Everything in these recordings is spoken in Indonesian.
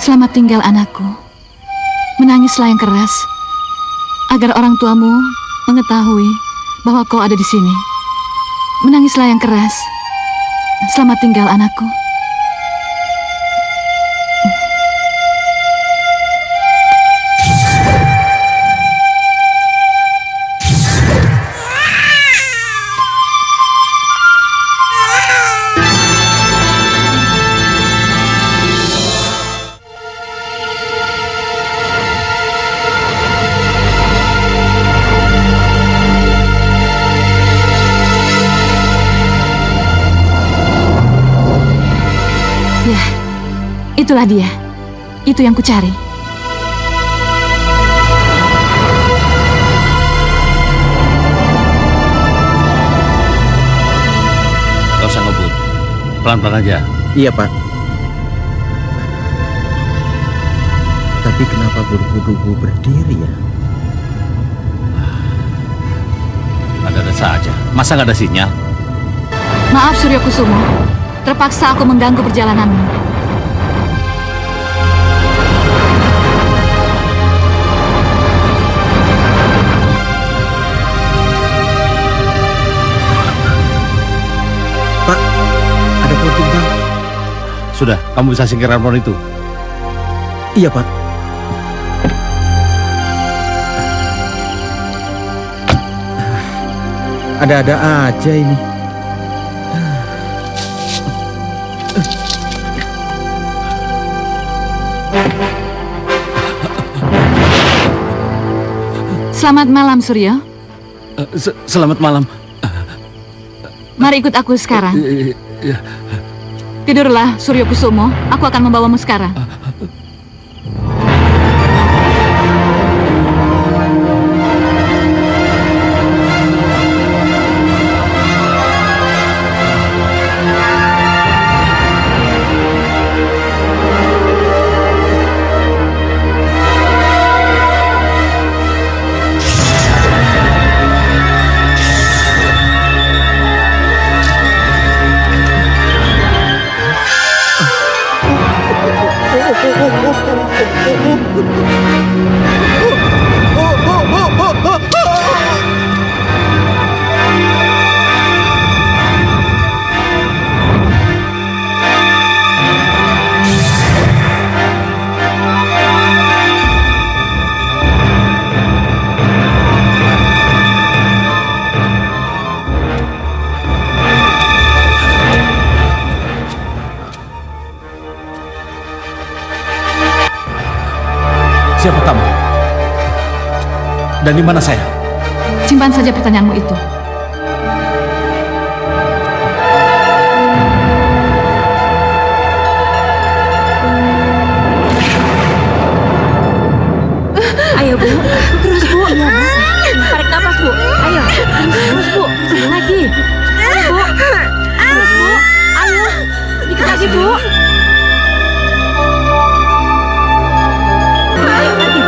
Selamat tinggal anakku. Menangislah yang keras agar orang tuamu mengetahui bahwa kau ada di sini. Menangislah yang keras. Selamat tinggal anakku. Itulah dia. Itu yang kucari. Kau usah ngebut. Pelan-pelan aja. Iya, Pak. Tapi kenapa buru-buru berdiri ya? Ada-ada saja. Masa nggak ada sinyal? Maaf Suryo Kusumo. Terpaksa aku mengganggu perjalananmu. Pak, ada pohon tumbang. Sudah, kamu bisa singkirkan pohon itu. Iya, Pak. Ada-ada aja ini. Selamat malam, Suryo. Selamat malam. Mari ikut aku sekarang. Tidurlah, Suryo Kusumo. Aku akan membawamu sekarang. Siapa kamu? Dan di mana saya? Simpan saja pertanyaanmu itu. Ayo Bu, terus Bu. Tarik nafas Bu. Ayo, terus Bu. Sini lagi. Ayo Bu. Terus Bu. Ayo, dikit lagi Bu. Ayo lagi.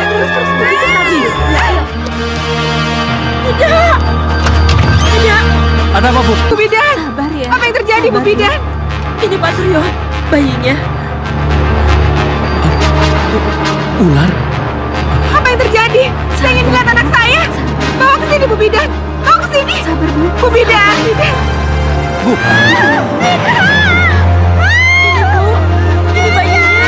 Terus dikit lagi. Ayo. Tidak. Tidak. Ada apa, Bu? Bu Bidan. Sabar ya. Apa yang terjadi Bu Bidan? Ini Pak Suryo, bayinya. Ular? Apa yang terjadi? Saya ingin melihat anak saya. Bawa ke sini Bu Bidan. Bawa ke sini. Sabar Bu. Bu Bidan. Bu. Ini Bu. Ini bayinya.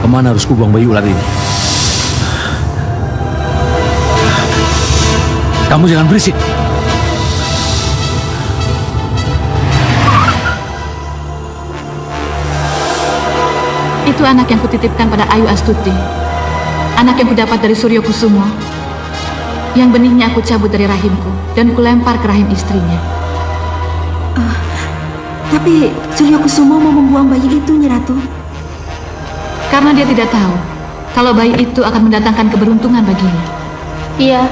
Kemana harus kubuang bayi ular ini? Kamu jangan berisik. Itu anak yang kutitipkan pada Ayu Astuti. Anak yang kudapat dari Suryo Kusumo. Yang benihnya aku cabut dari rahimku dan kulempar ke rahim istrinya. Tapi Suryo Kusumo mau membuang bayi itu, Nyi Ratu. Karena dia tidak tahu kalau bayi itu akan mendatangkan keberuntungan baginya. Iya,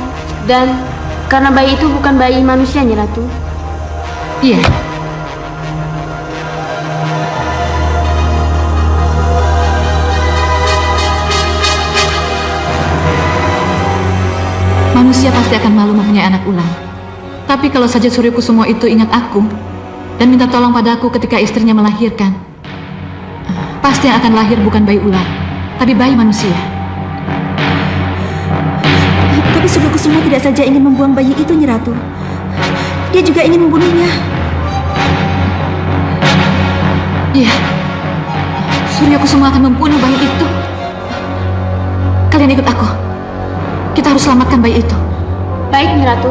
dan karena bayi itu bukan bayi manusia, Nyi Ratu. Iya. Manusia pasti akan malu mempunyai anak ular. Tapi kalau saja Surya Kusumo itu ingat aku dan minta tolong padaku ketika istrinya melahirkan, pasti yang akan lahir bukan bayi ular, tapi bayi manusia. Tapi Surya Kusumo tidak saja ingin membuang bayi itu, Nyi Ratu. Dia juga ingin membunuhnya. Iya, Surya Kusumo akan membunuh bayi itu. Kalian ikut aku. Kita harus selamatkan bayi itu. Baik, Nyi Ratu.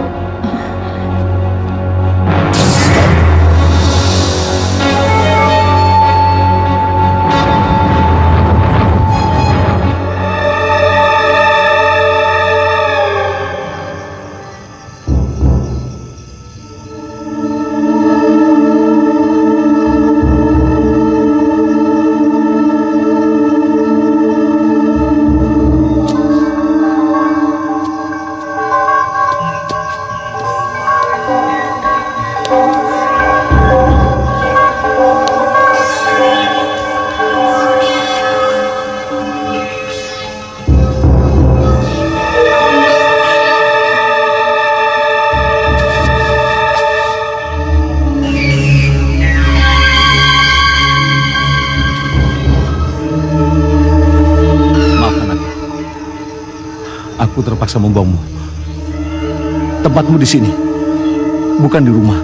Aku terpaksa membawamu. Tempatmu di sini, bukan di rumah.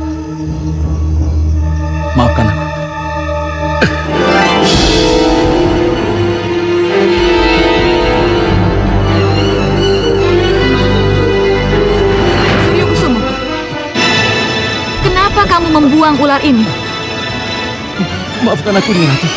Maafkan aku. Surya Kusumo, kenapa kamu membuang ular ini? Maafkan aku, Nyi Ratu.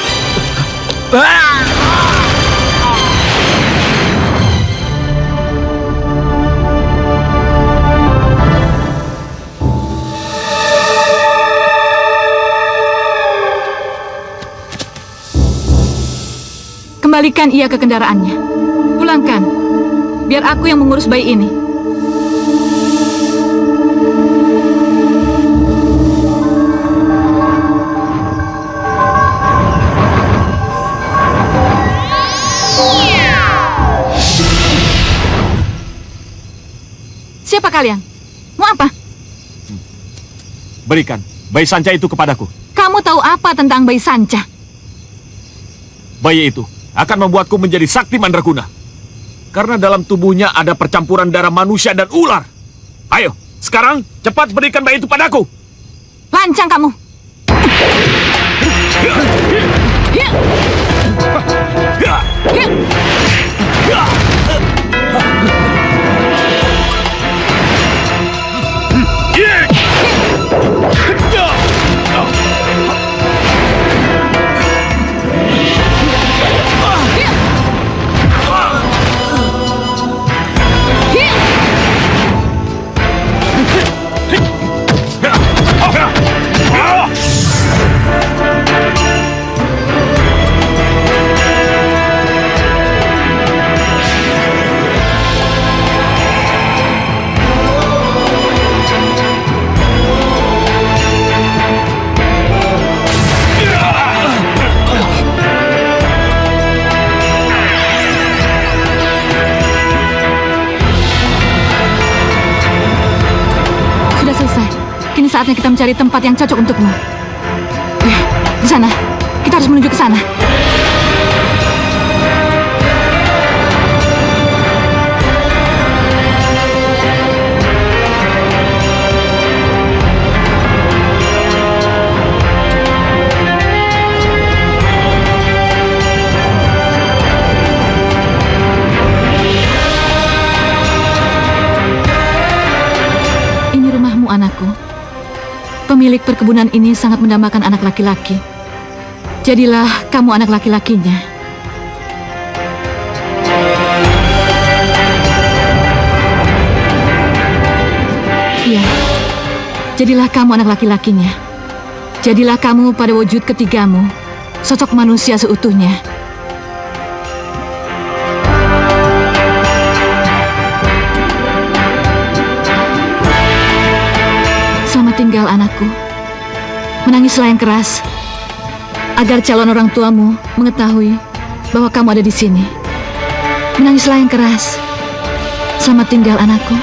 Kembalikan ia ke kendaraannya. Pulangkan, biar aku yang mengurus bayi ini. Siapa kalian? Mau apa? Berikan bayi Sanca itu kepadaku. Kamu tahu apa tentang bayi Sanca? Bayi itu akan membuatku menjadi sakti mandraguna. Karena dalam tubuhnya ada percampuran darah manusia dan ular. Ayo, sekarang cepat berikan bayi itu padaku. Lancang kamu. Kini saatnya kita mencari tempat yang cocok untukmu. Ya, di sana. Kita harus menuju ke sana. Ini rumahmu, anakku. Pemilik perkebunan ini sangat mendambakan anak laki-laki. Jadilah kamu anak laki-lakinya. Iya, jadilah kamu anak laki-lakinya. Jadilah kamu pada wujud ketigamu, sosok manusia seutuhnya. Selamat tinggal, anakku. Menangislah yang keras, agar calon orang tuamu mengetahui bahwa kamu ada di sini. Menangislah yang keras. Selamat tinggal, anakku.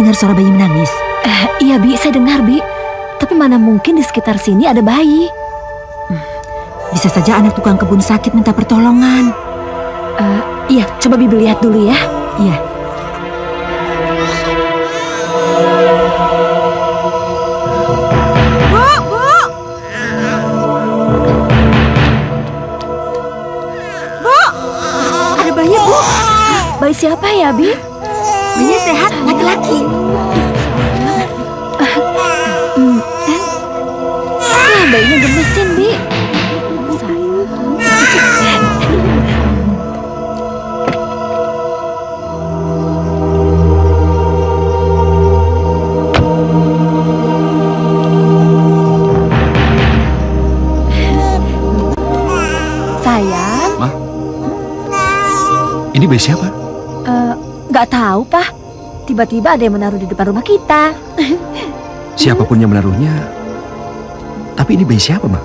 dengar suara bayi menangis? Iya, Bi, saya dengar, Bi. Tapi mana mungkin di sekitar sini ada bayi? Bisa saja anak tukang kebun sakit minta pertolongan. Iya, coba Bibi lihat dulu ya. Iya. Ada bayi, Bu. Bayi siapa ya, Bi? Bayinya sehat, laki-laki. Bayinya gemesin, Bi. Sayang. Ma? Ini bayi siapa? Nggak tahu, Pak. Tiba-tiba ada yang menaruh di depan rumah kita. Siapapun yang menaruhnya. Tapi ini bayi siapa, Ma?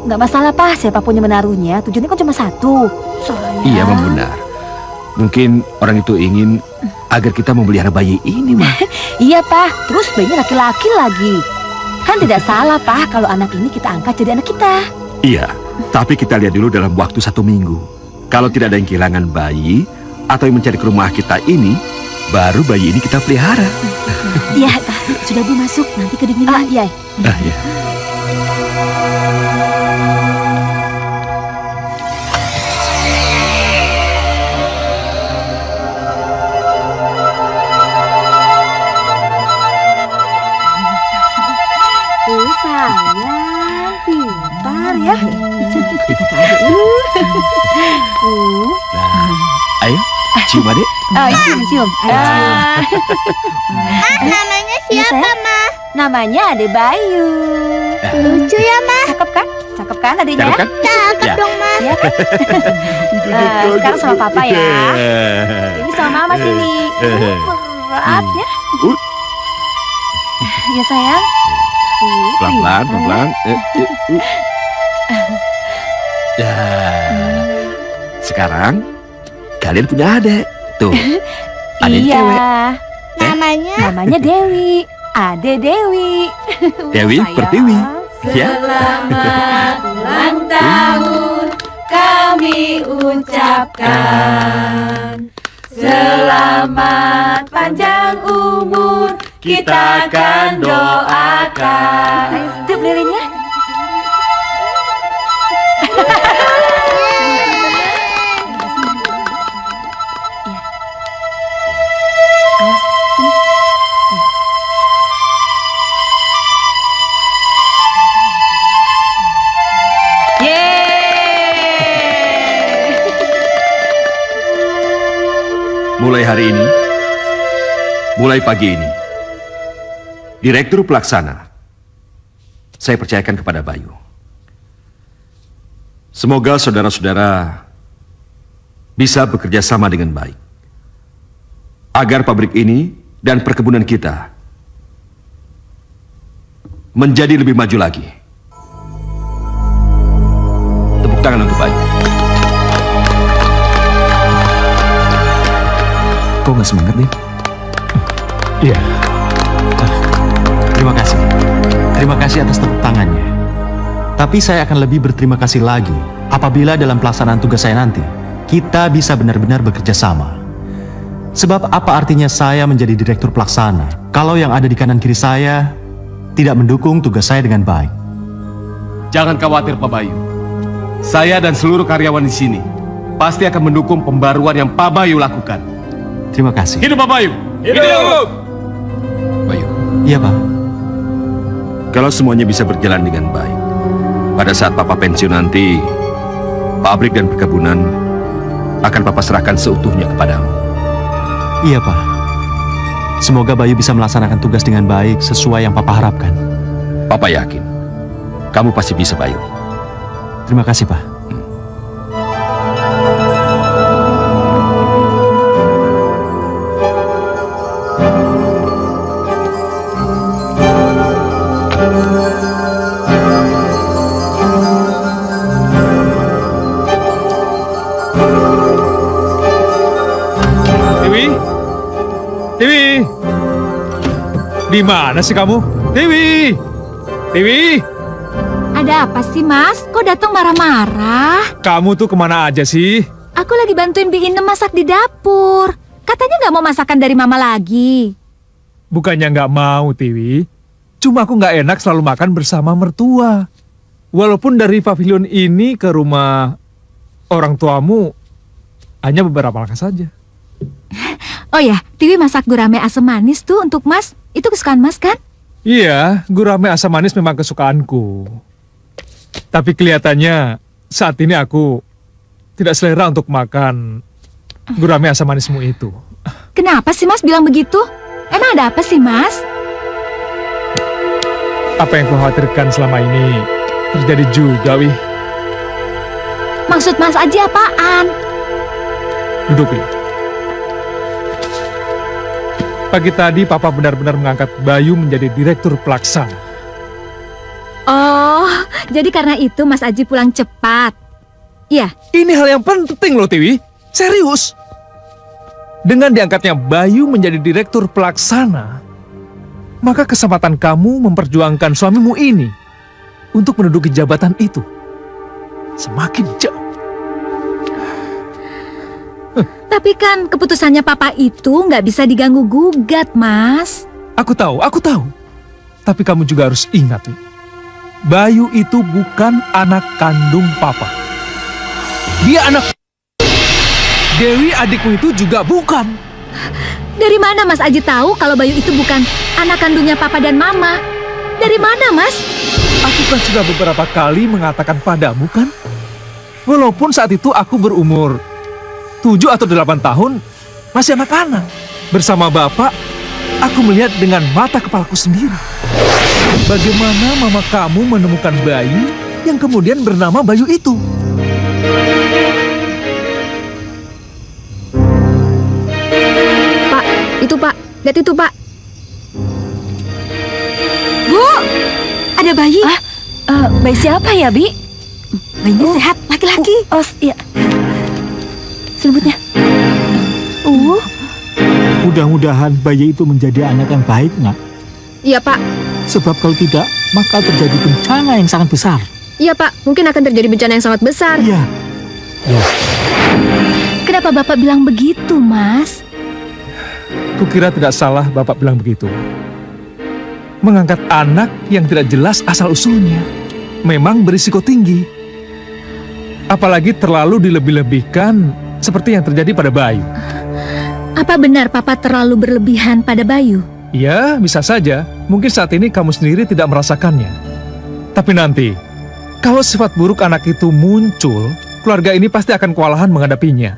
Nggak masalah, Pak. Siapapun yang menaruhnya, tujuannya kan cuma satu. Sayang. Iya, Mam, benar. Mungkin orang itu ingin agar kita memelihara bayi ini, Ma. Iya, Pak. Terus bayinya laki-laki lagi. Kan tidak salah, Pak, kalau anak ini kita angkat jadi anak kita. Iya, tapi kita lihat dulu dalam waktu 1 minggu. Kalau tidak ada yang kehilangan bayi atau yang mencari ke rumah kita ini, baru bayi ini kita pelihara. Iya, Sudah, Bu, masuk. Nanti kedinginan. iya. Iya. Sayang, pintar ya. Nah, ayo, cium adek. Cium. Namanya siapa, Ma? Namanya Ade Bayu. Lucu ya, Ma? Cakep kan? Cakep kan adiknya? Cakep kan? Cakep Ya. dong, Ma. Iya kan? Sekarang sama Papa ya. Ini sama Mama sini. Berat ya. Ya sayang. Pelan-pelan, pelan-pelan. Ya. Sekarang kalian punya adek. Tuh. Adek Iya. cewek. Namanya Dewi. Ade Dewi. Dewi Sayang. Pertiwi. Ya. Selamat ulang tahun kami ucapkan. Selamat panjang umur kita akan doakan. Ayo, tiup lilinnya. Mulai hari ini, mulai pagi ini, Direktur Pelaksana, saya percayakan kepada Bayu. Semoga saudara-saudara bisa bekerja sama dengan baik, agar pabrik ini dan perkebunan kita menjadi lebih maju lagi. Tepuk tangan untuk Bayu. Kok nggak semangat, nih? Iya. Terima kasih. Terima kasih atas tepuk tangannya. Tapi saya akan lebih berterima kasih lagi apabila dalam pelaksanaan tugas saya nanti, kita bisa benar-benar bekerja sama. Sebab apa artinya saya menjadi direktur pelaksana kalau yang ada di kanan kiri saya tidak mendukung tugas saya dengan baik? Jangan khawatir, Pak Bayu. Saya dan seluruh karyawan di sini pasti akan mendukung pembaruan yang Pak Bayu lakukan. Terima kasih. Hidup Pak Bayu! Hidup! Bayu, Iya, Pak. kalau semuanya bisa berjalan dengan baik, pada saat Papa pensiun nanti, pabrik dan perkebunan akan Papa serahkan seutuhnya kepadamu. Iya, Pak. Semoga Bayu bisa melaksanakan tugas dengan baik sesuai yang Papa harapkan. Papa yakin, kamu pasti bisa, Bayu. Terima kasih, Pak. Dewi! Gimana sih kamu? Dewi! Dewi! Ada apa sih, Mas? Kok datang marah-marah? Kamu tuh kemana aja sih? Aku lagi bantuin Bi Inem masak di dapur. Katanya nggak mau masakan dari Mama lagi. Bukannya nggak mau, Tiwi. Cuma aku nggak enak selalu makan bersama mertua. Walaupun dari pavilion ini ke rumah orang tuamu hanya beberapa langkah saja. Oh ya, Tiwi masak gurame asam manis tuh untuk Mas. Itu kesukaan Mas kan? Iya, gurame asam manis memang kesukaanku. Tapi kelihatannya saat ini aku tidak selera untuk makan gurame asam manismu itu. Kenapa sih Mas bilang begitu? Emang ada apa sih Mas? Apa yang kau khawatirkan selama ini terjadi juga, Wih. Maksud Mas Aji apaan? Duduk, Wih. Pagi tadi Papa benar-benar mengangkat Bayu menjadi direktur pelaksana. Oh, jadi karena itu Mas Aji pulang cepat. Iya. Ini hal yang penting loh, Tiwi. Serius. Dengan diangkatnya Bayu menjadi direktur pelaksana, maka kesempatan kamu memperjuangkan suamimu ini untuk menduduki jabatan itu semakin jauh. Tapi kan keputusannya Papa itu nggak bisa diganggu-gugat, Mas. Aku tahu. Tapi kamu juga harus ingat, Wi. Bayu itu bukan anak kandung Papa. Dia anak... Dewi adikmu itu juga bukan. Dari mana Mas Aji tahu kalau Bayu itu bukan anak kandungnya Papa dan Mama? Dari mana, Mas? Aku kan sudah beberapa kali mengatakan padamu kan? Walaupun saat itu aku berumur 7 atau 8 tahun, masih anak-anak. Bersama Bapak, aku melihat dengan mata kepalaku sendiri. Bagaimana mama kamu menemukan bayi yang kemudian bernama Bayu itu? Pak, itu Pak. Lihat itu Pak. Bu, ada bayi. Bayi siapa ya, Bi? Bayinya sehat, laki-laki. Oh, iya. Selimutnya. Mudah-mudahan bayi itu menjadi anak yang baik, Nak. Iya, Pak. Sebab kalau tidak, maka terjadi bencana yang sangat besar. Iya, Pak. Mungkin akan terjadi bencana yang sangat besar. Iya. Ya. Kenapa Bapak bilang begitu, Mas? Kukira tidak salah Bapak bilang begitu. Mengangkat anak yang tidak jelas asal-usulnya memang berisiko tinggi. Apalagi terlalu dilebih-lebihkan seperti yang terjadi pada Bayu. Apa benar Papa terlalu berlebihan pada Bayu? Ya, bisa saja. Mungkin saat ini kamu sendiri tidak merasakannya. Tapi nanti, kalau sifat buruk anak itu muncul, keluarga ini pasti akan kewalahan menghadapinya.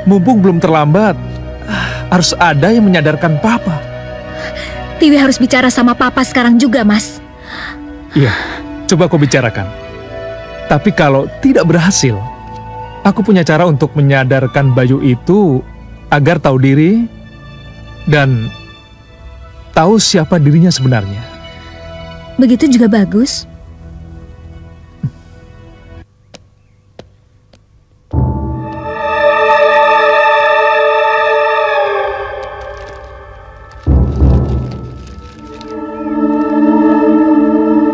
Mumpung belum terlambat, harus ada yang menyadarkan Papa. Tiwi harus bicara sama Papa sekarang juga, Mas. Iya, coba kau bicarakan. Tapi kalau tidak berhasil, aku punya cara untuk menyadarkan Bayu itu agar tahu diri dan tahu siapa dirinya sebenarnya. Begitu juga bagus.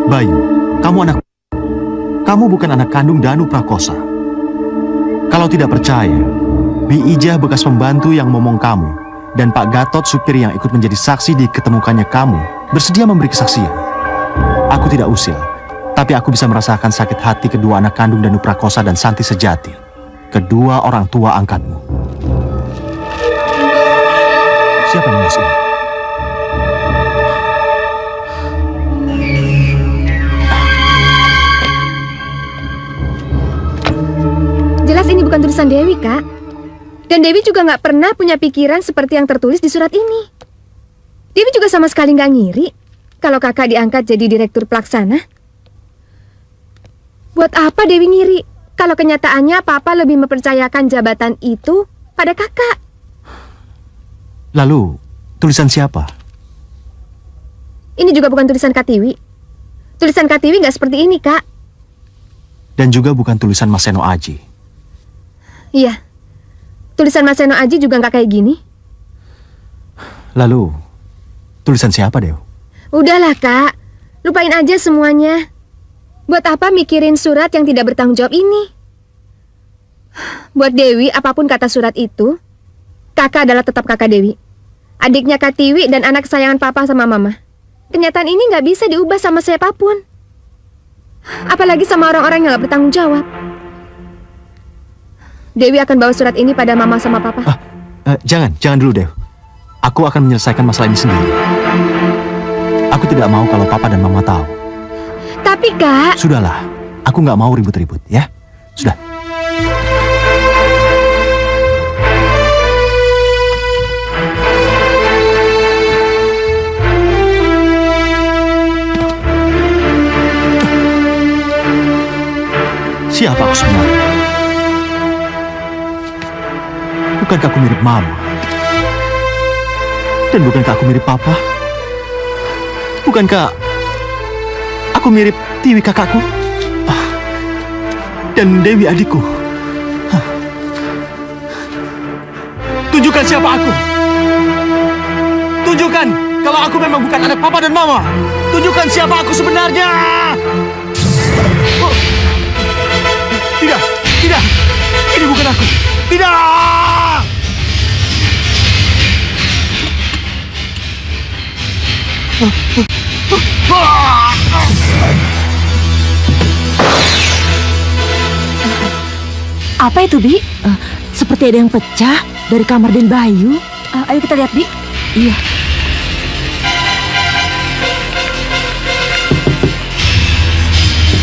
Bayu, kamu bukan anak kandung Danu Prakosa. Kalau tidak percaya, Bi Ijah bekas pembantu yang momong kamu dan Pak Gatot supir yang ikut menjadi saksi di ketemukannya kamu bersedia memberi kesaksian. Aku tidak usil, tapi aku bisa merasakan sakit hati kedua anak kandung Danu Prakosa dan Santi Sejati, kedua orang tua angkatmu. Siapa yang menulis ini? Jelas ini bukan tulisan Dewi, Kak. Dan Dewi juga nggak pernah punya pikiran seperti yang tertulis di surat ini. Dewi juga sama sekali nggak ngiri kalau kakak diangkat jadi direktur pelaksana. Buat apa Dewi ngiri kalau kenyataannya Papa lebih mempercayakan jabatan itu pada kakak? Lalu, tulisan siapa? Ini juga bukan tulisan Katiwi. Tulisan Katiwi nggak seperti ini, Kak. Dan juga bukan tulisan Mas Seno Aji. Iya, tulisan Mas Seno Aji juga nggak kayak gini. Lalu, Tulisan siapa, Dew? Udahlah, Kak. Lupain aja semuanya. Buat apa mikirin surat yang tidak bertanggung jawab ini? Buat Dewi, apapun kata surat itu, Kakak adalah tetap Kakak Dewi. Adiknya Kak Tiwi dan anak kesayangan Papa sama Mama. Kenyataan ini nggak bisa diubah sama siapapun. Apalagi sama orang-orang yang nggak bertanggung jawab. Dewi akan bawa surat ini pada Mama sama Papa. Jangan dulu, Dew. Aku akan menyelesaikan masalah ini sendiri. Aku tidak mau kalau Papa dan Mama tahu. Tapi, Kak... Sudahlah, aku nggak mau ribut-ribut, ya? Sudah. Siapa aku sebenarnya? Bukankah aku mirip Mama? Dan bukankah aku mirip Papa? Bukankah aku mirip Tiwi kakakku? Dan Dewi adikku? Tunjukkan siapa aku! Tunjukkan kalau aku memang bukan anak Papa dan Mama! Tunjukkan siapa aku sebenarnya! Tidak! Ini bukan aku! Tidak! Apa itu, Bi? Seperti ada yang pecah dari kamar Den Bayu. Ayo kita lihat, Bi. Iya.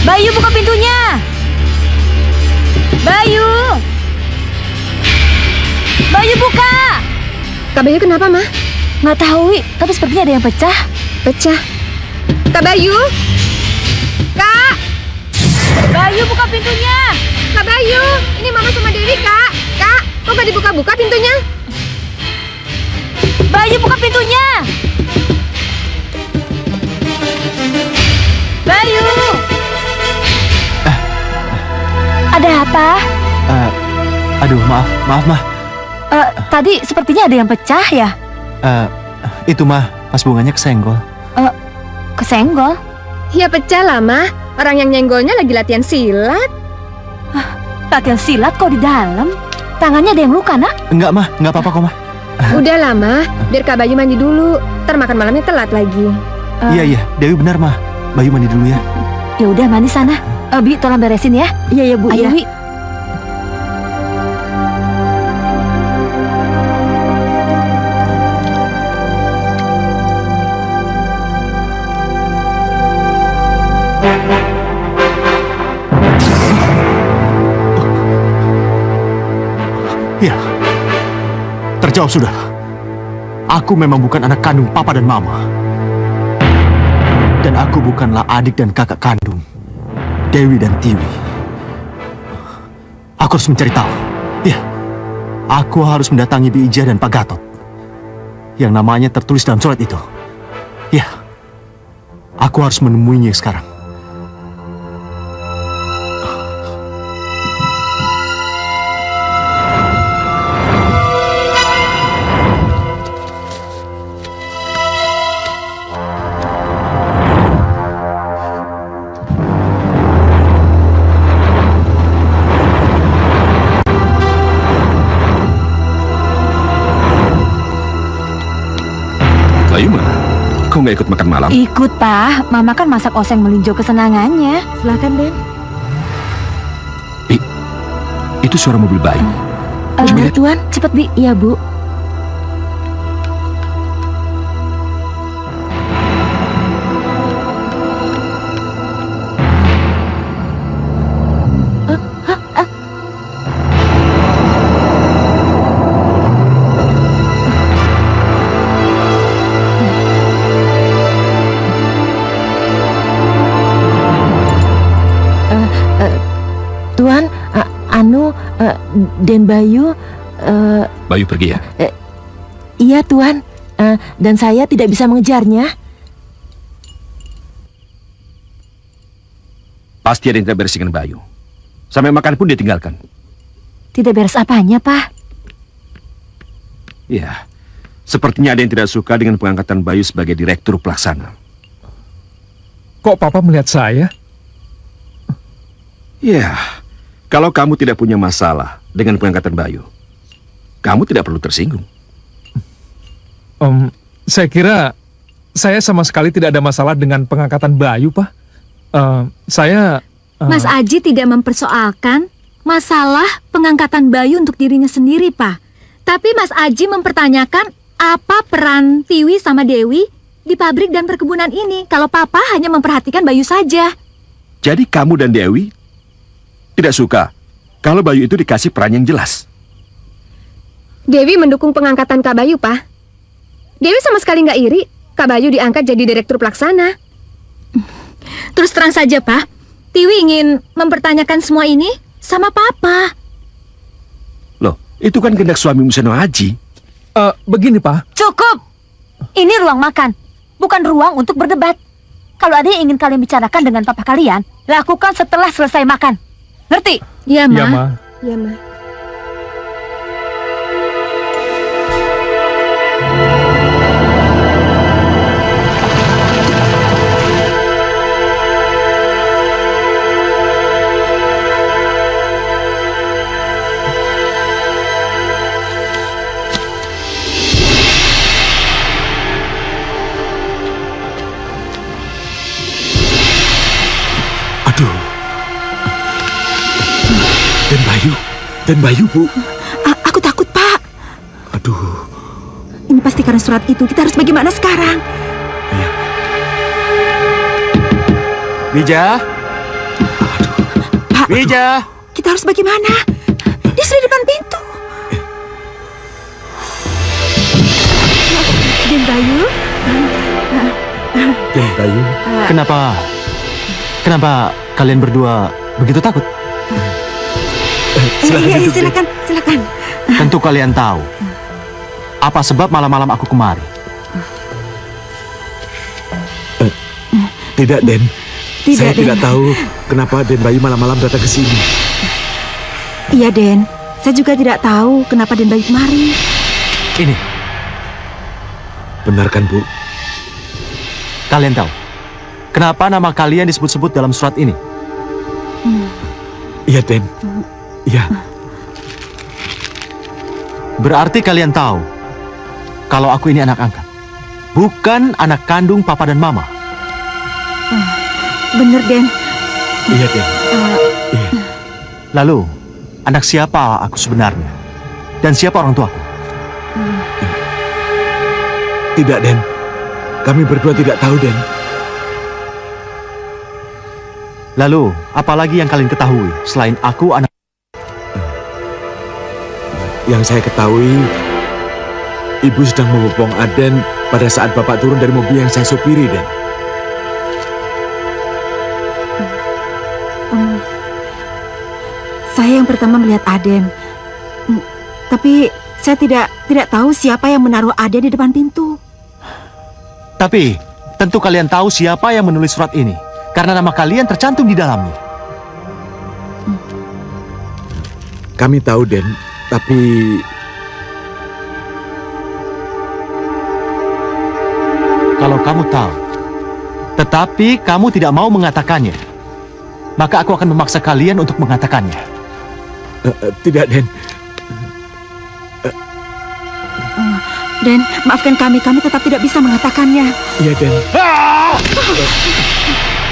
Bayu, buka pintunya! Bayu! Bayu, buka! Kak Bayu kenapa, Ma? Nggak tahu, Wi. Tapi sepertinya ada yang pecah. Pecah? Kak Bayu? Kak! Bayu, buka pintunya! Kak Bayu! Ini Mama sama Dewi, Kak! Kak, kok nggak dibuka-buka pintunya? Bayu, buka pintunya! Bayu! Ada apa? Aduh, maaf, Ma. Tadi sepertinya ada yang pecah ya? Itu, Ma, pas bunganya kesenggol. Kesenggol? Ya pecah lah, Ma. Orang yang nyenggolnya lagi latihan silat. Latihan silat kok di dalam? Tangannya ada yang luka, Nak? Enggak, Ma. Enggak apa-apa kok, Ma. Udah lah, Ma. Biar Kak Bayu mandi dulu. Ntar makan malamnya telat lagi. Iya. Dewi benar, Ma. Bayu mandi dulu ya. Ya udah, mandi sana. Bi, tolong beresin ya. Iya, Bu. Ayo, Wi. Ya, terjawab sudah. Aku memang bukan anak kandung Papa dan Mama. Dan aku bukanlah adik dan kakak kandung Dewi dan Tiwi. Aku harus mencari tahu. Ya, aku harus mendatangi Bi Ija dan Pak Gatot yang namanya tertulis dalam surat itu. Ya, aku harus menemuinya sekarang. Kau nggak ikut makan malam? Ikut, Pak. Mama kan masak oseng melinjo kesenangannya. Silakan, Den. Itu suara mobil Bayu. Tuan, cepat, Bi. Iya, Bu. Tuan, Den Bayu... Bayu pergi ya? Iya, Tuan. Dan saya tidak bisa mengejarnya. Pasti ada yang tidak beres dengan Bayu. Sampai makan pun dia tinggalkan. Tidak beres apanya, Pak? Iya. Sepertinya ada yang tidak suka dengan pengangkatan Bayu sebagai direktur pelaksana. Kok Papa melihat saya? Ya, kalau kamu tidak punya masalah dengan pengangkatan Bayu, kamu tidak perlu tersinggung. Saya kira saya sama sekali tidak ada masalah dengan pengangkatan Bayu, Pak. Mas Aji tidak mempersoalkan masalah pengangkatan Bayu untuk dirinya sendiri, Pak. Tapi Mas Aji mempertanyakan apa peran Tiwi sama Dewi di pabrik dan perkebunan ini kalau Papa hanya memperhatikan Bayu saja. Jadi kamu dan Dewi tidak suka kalau Bayu itu dikasih peran yang jelas? Dewi mendukung pengangkatan Kak Bayu, Pak. Dewi sama sekali nggak iri Kak Bayu diangkat jadi direktur pelaksana. Terus terang saja, Pak, Tiwi ingin mempertanyakan semua ini sama Papa. Loh, itu kan kehendak suamimu Seno Aji. Begini, Pak. Cukup! Ini ruang makan, bukan ruang untuk berdebat. Kalau ada yang ingin kalian bicarakan dengan papa kalian, lakukan setelah selesai makan. Ngerti? Iya, Ma. Iya, Ma. Iya, Ma. Dan Bayu, Bu. Aku takut, Pak. Aduh. Ini pasti karena surat itu. Kita harus bagaimana sekarang? Wija. Pak, Wija. kita harus bagaimana? Dia sudah di depan pintu. Dan Bayu? Dan Bayu? Kenapa kalian berdua begitu takut? Silakan. Tentu kalian tahu apa sebab malam-malam aku kemari. Tidak, Den. Saya tidak tahu kenapa Den Bayu malam-malam datang ke sini. Iya, Den. Saya juga tidak tahu kenapa Den Bayu kemari. Ini. Benar kan, Bu? Kalian tahu kenapa nama kalian disebut-sebut dalam surat ini? Iya, Den. Iya. Berarti kalian tahu kalau aku ini anak angkat, bukan anak kandung papa dan mama. Bener, Den. Iya, Den. Iya. Lalu, anak siapa aku sebenarnya? Dan siapa orang tuaku? Tidak, Den. Kami berdua tidak tahu, Den. Lalu, apalagi yang kalian ketahui selain aku anak? Yang saya ketahui, Ibu sedang membopong Aden pada saat Bapak turun dari mobil yang saya supiri, Den. Saya yang pertama melihat Aden. Tapi saya tidak tahu siapa yang menaruh Aden di depan pintu. Tapi, tentu kalian tahu siapa yang menulis surat ini, karena nama kalian tercantum di dalamnya. Kami tahu, Den. Tapi... Kalau kamu tahu, tetapi kamu tidak mau mengatakannya, maka aku akan memaksa kalian untuk mengatakannya. Tidak, Den. Den, maafkan kami tetap tidak bisa mengatakannya. Iya, Den.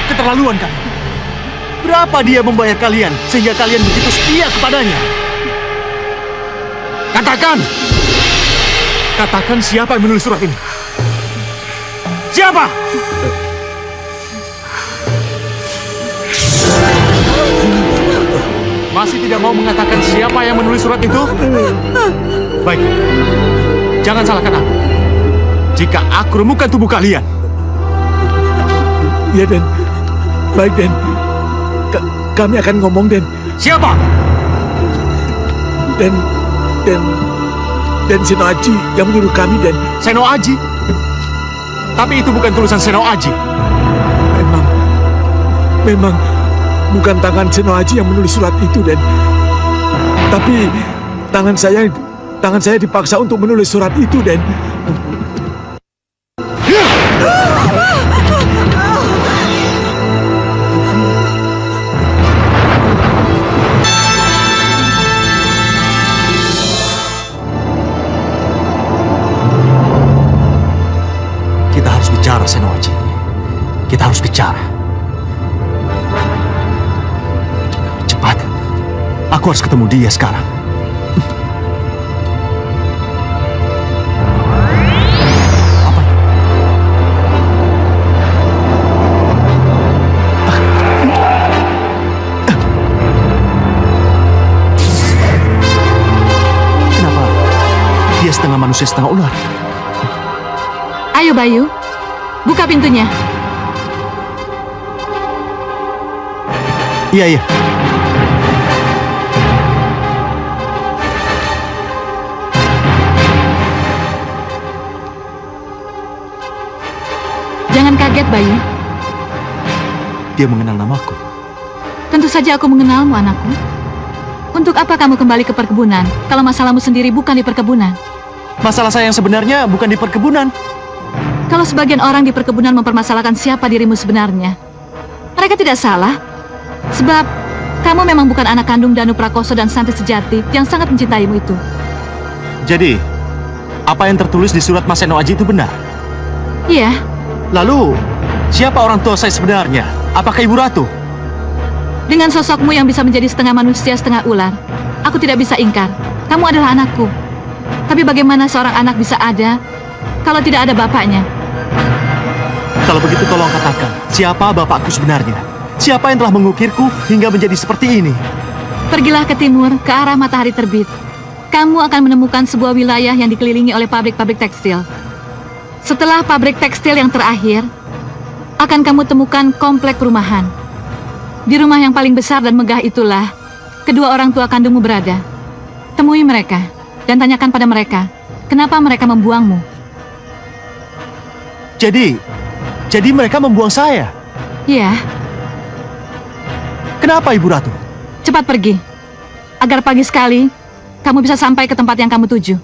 Keterlaluan kamu. Berapa dia membayar kalian sehingga kalian begitu setia kepadanya? Katakan siapa yang menulis surat ini? Siapa? Masih tidak mau mengatakan siapa yang menulis surat itu? Baik, jangan salahkan aku. Jika aku remukan tubuh kalian. Iya, Den. Baik, Den. Kami akan ngomong, Den. Siapa? Dan Seno Aji yang menyuruh kami, Den. Seno Aji? Tapi itu bukan tulisan Seno Aji. Memang bukan tangan Seno Aji yang menulis surat itu, Den. Tapi tangan saya tangan saya dipaksa untuk menulis surat itu, Den. Kita harus bicara, Senoaji. Kita harus bicara. Cepat. Aku harus ketemu dia sekarang. Apa? Kenapa dia setengah manusia setengah ular? Ayo Bayu, buka pintunya. Iya, iya. Jangan kaget, Bayu. Dia mengenal namaku. Tentu saja aku mengenalmu, anakku. Untuk apa kamu kembali ke perkebunan kalau masalahmu sendiri bukan di perkebunan? Masalah saya yang sebenarnya bukan di perkebunan. Kalau sebagian orang di perkebunan mempermasalahkan siapa dirimu sebenarnya, mereka tidak salah. Sebab kamu memang bukan anak kandung Danu Prakoso dan Santi Sejati yang sangat mencintaimu itu. Jadi, apa yang tertulis di surat Mas Senoaji itu benar? Iya. Lalu, siapa orang tua saya sebenarnya? Apakah Ibu Ratu? Dengan sosokmu yang bisa menjadi setengah manusia, setengah ular, aku tidak bisa ingkar. Kamu adalah anakku. Tapi bagaimana seorang anak bisa ada kalau tidak ada bapaknya? Kalau begitu tolong katakan, siapa bapakku sebenarnya? Siapa yang telah mengukirku hingga menjadi seperti ini? Pergilah ke timur, ke arah matahari terbit. Kamu akan menemukan sebuah wilayah yang dikelilingi oleh pabrik-pabrik tekstil. Setelah pabrik tekstil yang terakhir, akan kamu temukan komplek perumahan. Di rumah yang paling besar dan megah itulah kedua orang tua kandungmu berada. Temui mereka dan tanyakan pada mereka, kenapa mereka membuangmu. Jadi mereka membuang saya? Iya. Kenapa, Ibu Ratu? Cepat pergi, agar pagi sekali kamu bisa sampai ke tempat yang kamu tuju.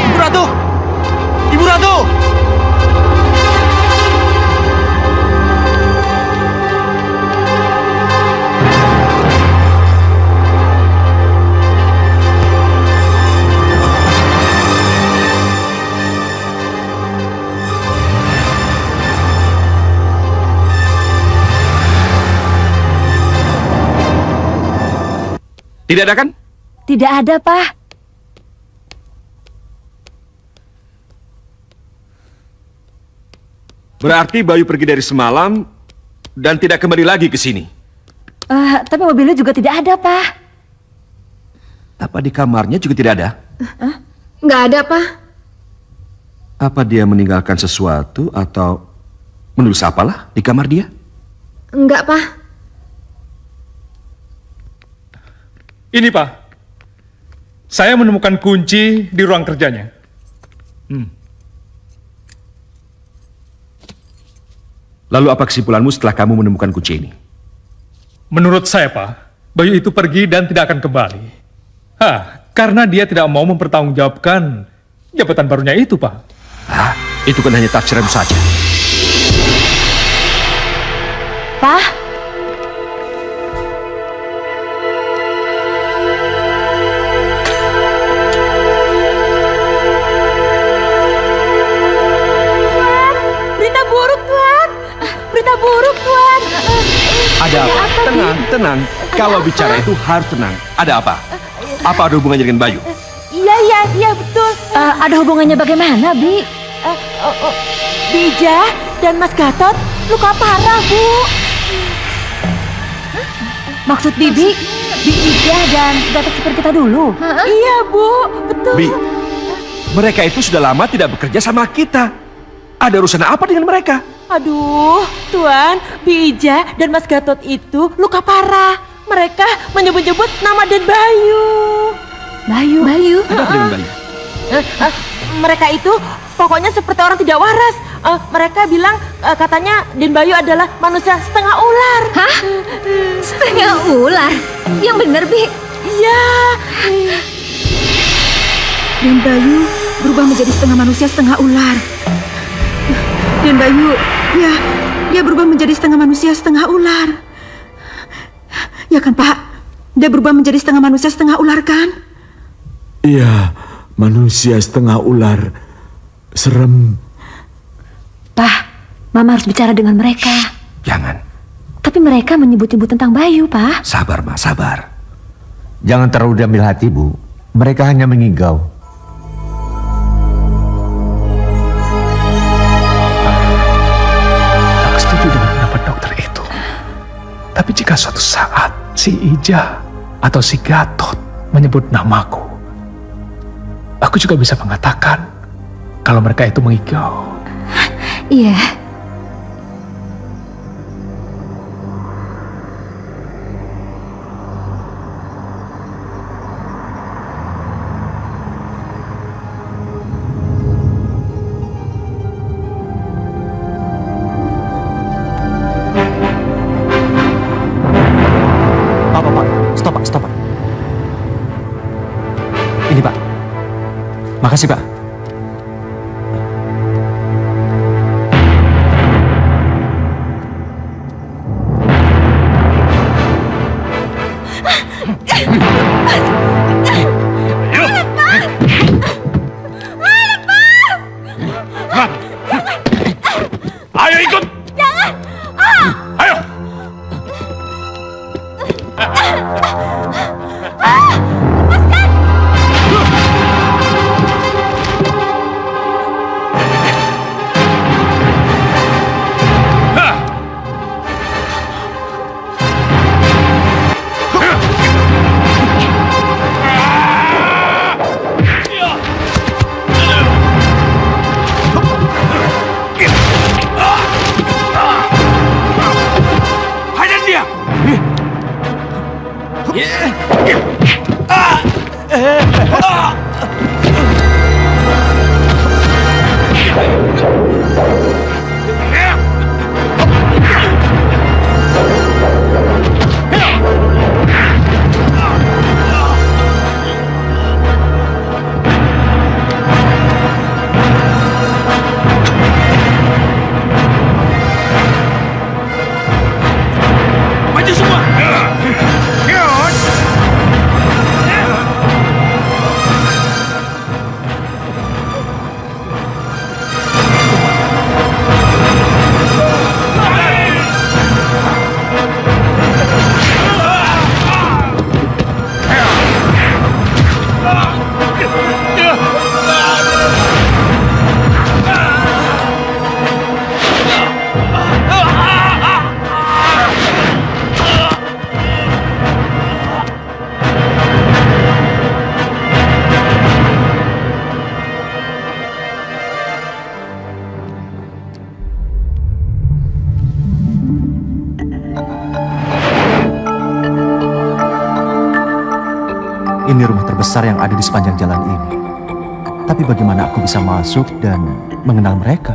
Ibu Ratu! Ibu Ratu! Tidak ada kan? Tidak ada, Pak. Berarti Bayu pergi dari semalam dan tidak kembali lagi ke sini. Tapi mobilnya juga tidak ada, Pak. Apa di kamarnya juga tidak ada? Nggak ada, Pak. Apa dia meninggalkan sesuatu atau menulis apalah di kamar dia? Enggak, Pak. Ini, Pak. Saya menemukan kunci di ruang kerjanya. Lalu apa kesimpulanmu setelah kamu menemukan kunci ini? Menurut saya, Pak, Bayu itu pergi dan tidak akan kembali. Karena dia tidak mau mempertanggungjawabkan jabatan barunya itu, Pak. Itu kan hanya tafsiran saja. Pak? Ada apa? Tenang. Kalau bicara itu harus tenang. Ada apa? Apa ada hubungannya dengan Bayu? Iya, betul. Ada hubungannya bagaimana, Bi? Bija dan Mas Gatot luka parah, Bu. Maksud Bibi, Bija dan Gatot seperti kita dulu? Iya, Bu, betul. Bi, mereka itu sudah lama tidak bekerja sama kita. Ada urusan apa dengan mereka? Aduh, Tuan, Bija dan Mas Gatot itu luka parah. Mereka menyebut-nyebut nama dan Bayu. Ada apa dengan Bayu? Mereka itu pokoknya seperti orang tidak waras. Mereka bilang katanya Den Bayu adalah manusia setengah ular. Hah? Setengah ular? Yang bener, Bi? Iya. Den Bayu berubah menjadi setengah manusia setengah ular. Den Bayu, ya, dia berubah menjadi setengah manusia setengah ular. Ya kan, Pak? Dia berubah menjadi setengah manusia setengah ular, kan? Iya, manusia setengah ular. Serem. Pak, Mama harus bicara dengan mereka. Jangan. Tapi mereka menyebut-nyebut tentang Bayu, Pak. Sabar, Ma, sabar. Jangan terlalu diambil hati, Bu. Mereka hanya mengigau. Aku setuju dengan pendapat dokter itu. Tapi jika suatu saat si Ija atau si Gatot menyebut namaku, aku juga bisa mengatakan kalau mereka itu mengigau. Iya. Pak. Stop, Pak. Ini, Pak. Makasih, Pak. Ayo ikut. Jangan. Ayo. Hajar dia. Maju semua. Ini rumah terbesar yang ada di sepanjang jalan ini. Tapi bagaimana aku bisa masuk dan mengenal mereka?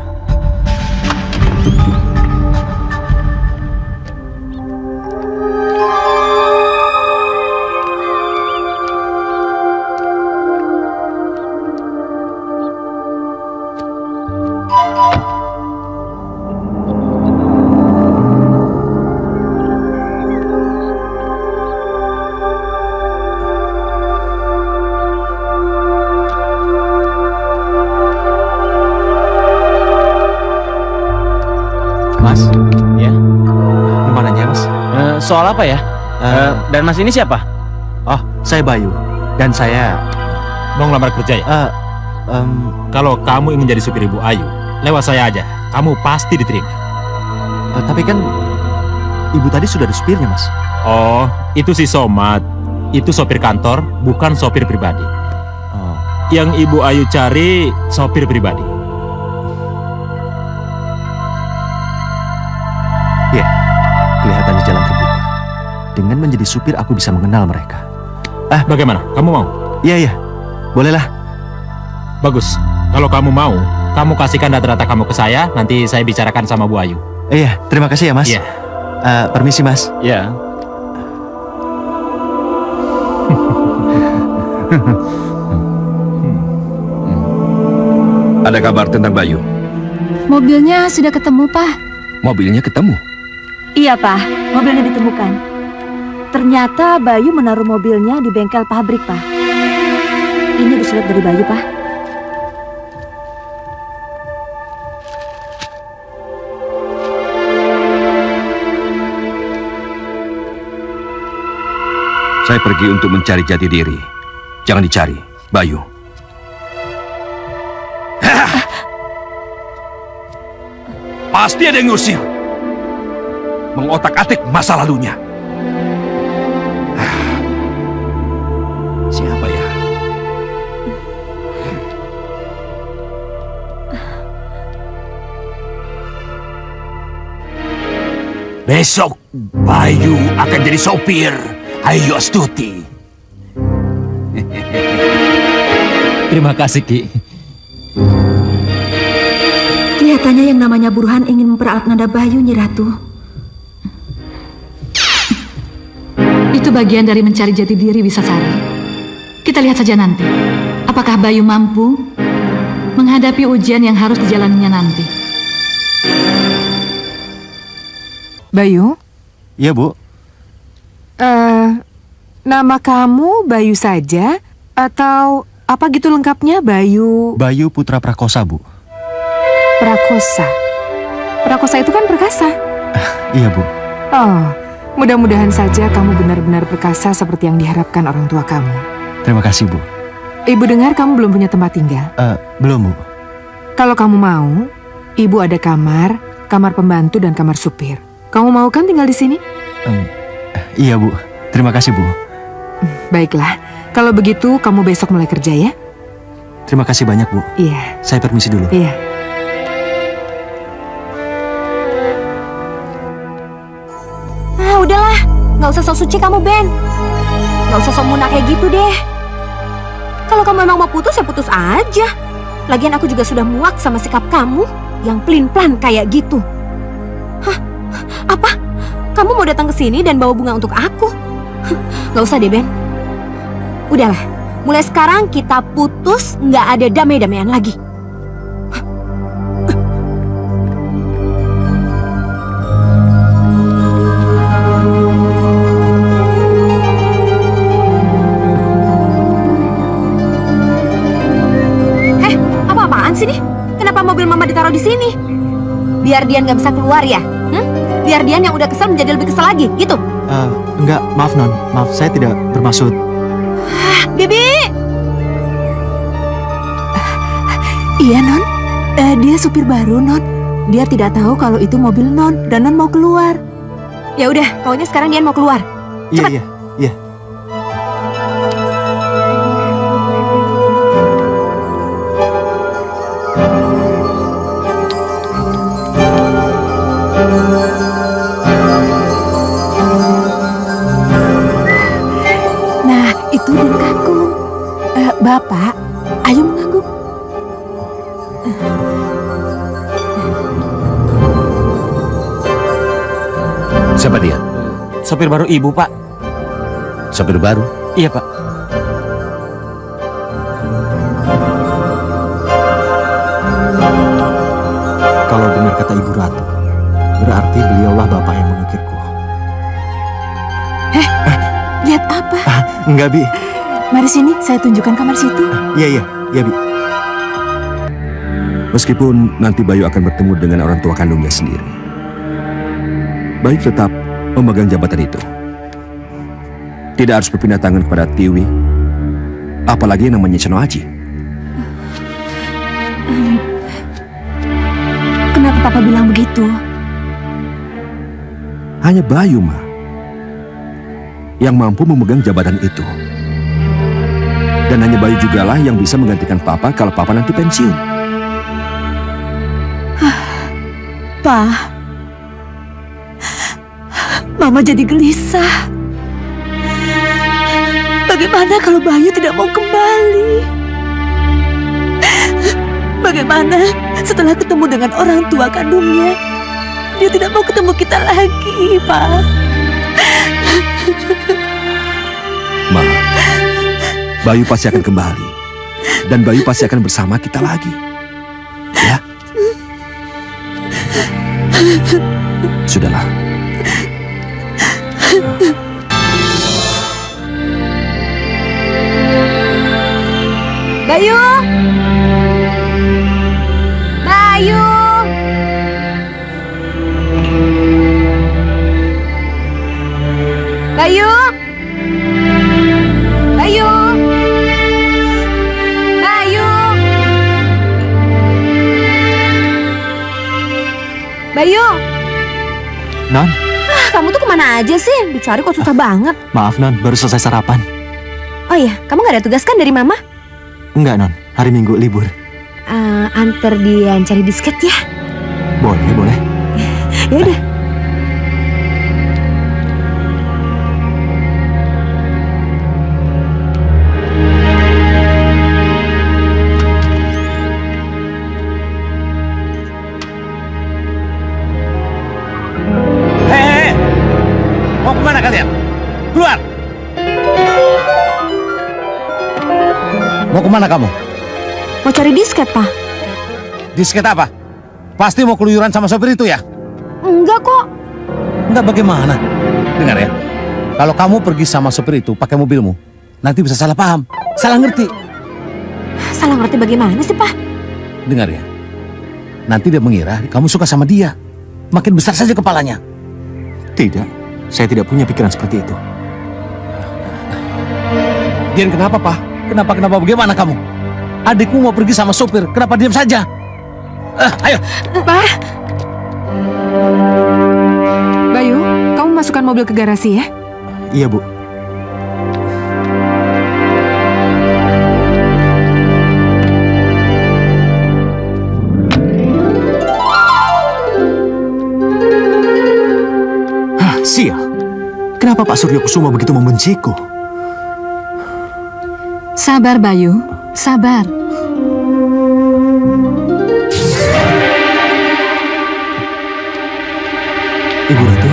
Mas, ya. Mau nanya, Mas? Soal apa ya? Dan Mas ini siapa? Oh, saya Bayu. Dan saya mau ngelamar kerja ya? Kalau kamu ingin jadi supir Ibu Ayu, lewat saya aja. Kamu pasti diterima. Tapi kan Ibu tadi sudah ada supirnya, Mas. Oh, itu si Somad. Itu sopir kantor, bukan sopir pribadi. Yang Ibu Ayu cari sopir pribadi. Ya, kelihatannya jalan terbuka. Dengan menjadi supir, aku bisa mengenal mereka. Bagaimana? Kamu mau? Iya, bolehlah. Bagus. Kalau kamu mau, kamu kasihkan data-data kamu ke saya, nanti saya bicarakan sama Bu Ayu. Iya, terima kasih ya Mas. Iya. Permisi Mas. Ya. Ada kabar tentang Bayu? Mobilnya sudah ketemu, Pak. Mobilnya ketemu? Iya, Pak. Mobilnya ditemukan. Ternyata Bayu menaruh mobilnya di bengkel pabrik, Pak. Ini surat dari Bayu, Pak. Saya pergi untuk mencari jati diri. Jangan dicari, Bayu. Pasti ada yang ngusir. Mengotak-atik masa lalunya. Siapa ya? Besok Bayu akan jadi sopir Ayu Astuti. Terima kasih, Ki. Kelihatannya yang namanya Burhan ingin memperalat Nanda Bayu, Nyi Ratu. Itu bagian dari mencari jati diri, Wisasari. Kita lihat saja nanti. Apakah Bayu mampu menghadapi ujian yang harus dijalaninya nanti. Bayu? Iya, Bu. Nama kamu Bayu saja atau apa gitu lengkapnya, Bayu? Bayu Putra Prakosa, Bu. Prakosa. Prakosa itu kan perkasa. Iya, Bu. Oh, mudah-mudahan saja kamu benar-benar perkasa seperti yang diharapkan orang tua kamu. Terima kasih, Bu. Ibu dengar kamu belum punya tempat tinggal? Belum, Bu. Kalau kamu mau, Ibu ada kamar pembantu dan kamar supir. Kamu mau kan tinggal di sini? Iya, Bu. Terima kasih, Bu. Baiklah, kalau begitu kamu besok mulai kerja ya. Terima kasih banyak, Bu. Iya. Saya permisi dulu. Iya. Udahlah, nggak usah sok suci kamu, Ben. Nggak usah sok muna kayak gitu deh. Kalau kamu memang mau putus, ya putus aja. Lagian aku juga sudah muak sama sikap kamu yang pelin-pelan kayak gitu. Hah? Apa? Kamu mau datang ke sini dan bawa bunga untuk aku? Nggak usah deh, Ben. Udahlah, mulai sekarang kita putus, nggak ada damai-damaian lagi. Apa-apaan sih nih? Kenapa mobil Mama ditaruh di sini? Biar Dian nggak bisa keluar ya? Biar Dian yang udah kesel menjadi lebih kesel lagi, gitu? Enggak, maaf Non. Maaf, saya tidak bermaksud. Bibi! Iya, Non. Dia supir baru, Non. Dia tidak tahu kalau itu mobil Non, dan Non mau keluar. Ya udah, pokoknya sekarang Dian mau keluar. Cepat. Iya. Nah, itu Den Kakung. Bapak, ayo mengangguk. Siapa dia? Sopir baru Ibu, Pak. Sopir baru? Iya, Pak. Kalau dengar kata Ibu Ratu, berarti beliaulah bapak yang mengukirku. Lihat apa? Enggak, Bi. Mari sini, saya tunjukkan kamar situ. Iya, Bi. Meskipun nanti Bayu akan bertemu dengan orang tua kandungnya sendiri, Bayu tetap memegang jabatan itu. Tidak harus berpindah tangan kepada Tiwi, apalagi yang namanya Seno Aji. Kenapa Papa bilang begitu? Hanya Bayu, Ma, yang mampu memegang jabatan itu. Dan hanya Bayu jugalah yang bisa menggantikan Papa kalau Papa nanti pensiun. Pa, Mama jadi gelisah. Bagaimana kalau Bayu tidak mau kembali? Bagaimana setelah ketemu dengan orang tua kandungnya? Dia tidak mau ketemu kita lagi, Pak. Ma, Bayu pasti akan kembali. Dan Bayu pasti akan bersama kita lagi. Ya? Sudahlah. Bayu! Bayu! Bayu! Bayu! Bayu! Bayu! Non, Kamu tuh kemana aja sih? Dicari kok susah banget. maaf Non, baru selesai sarapan. Oh iya, kamu gak ada tugas kan dari Mama? Enggak Non, hari Minggu libur. Antar dia cari disket ya. Boleh, boleh. Ya udah. Hei, mau kemana kalian? Keluar! Mau kemana kamu? Mau cari disket, Pak. Disket apa? Pasti mau keluyuran sama sopir itu ya? Enggak kok. Enggak bagaimana? Dengar ya, kalau kamu pergi sama sopir itu pakai mobilmu, nanti bisa salah paham, salah ngerti. Salah ngerti bagaimana sih, Pak? Dengar ya, nanti dia mengira kamu suka sama dia. Makin besar saja kepalanya. Tidak, saya tidak punya pikiran seperti itu. Dian, kenapa, Pak? Kenapa bagaimana kamu? Adikmu mau pergi sama sopir, kenapa diam saja? Ayo. Pak. Bayu, kamu masukkan mobil ke garasi ya? Iya, Bu. Sial. Kenapa Pak Suryo Kusumo begitu membenciku? Sabar, Bayu. Sabar. Ibu Ratu.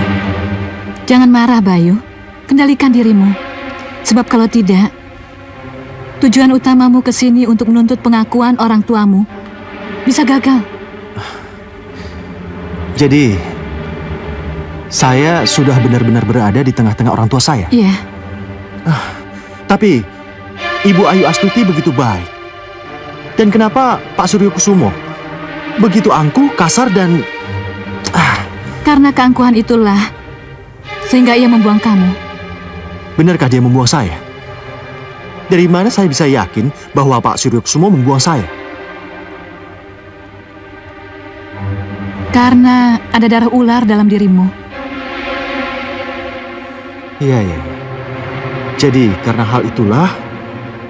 Jangan marah, Bayu. Kendalikan dirimu. Sebab kalau tidak, tujuan utamamu ke sini untuk menuntut pengakuan orang tuamu bisa gagal. Jadi, saya sudah benar-benar berada di tengah-tengah orang tua saya. Iya. Tapi, Ibu Ayu Astuti begitu baik. Dan kenapa Pak Suryo Kusumo begitu angkuh, kasar, dan... Karena keangkuhan itulah sehingga ia membuang kamu. Benarkah dia membuang saya? Dari mana saya bisa yakin bahwa Pak Suryo Kusumo membuang saya? Karena ada darah ular dalam dirimu. Iya. Jadi, karena hal itulah,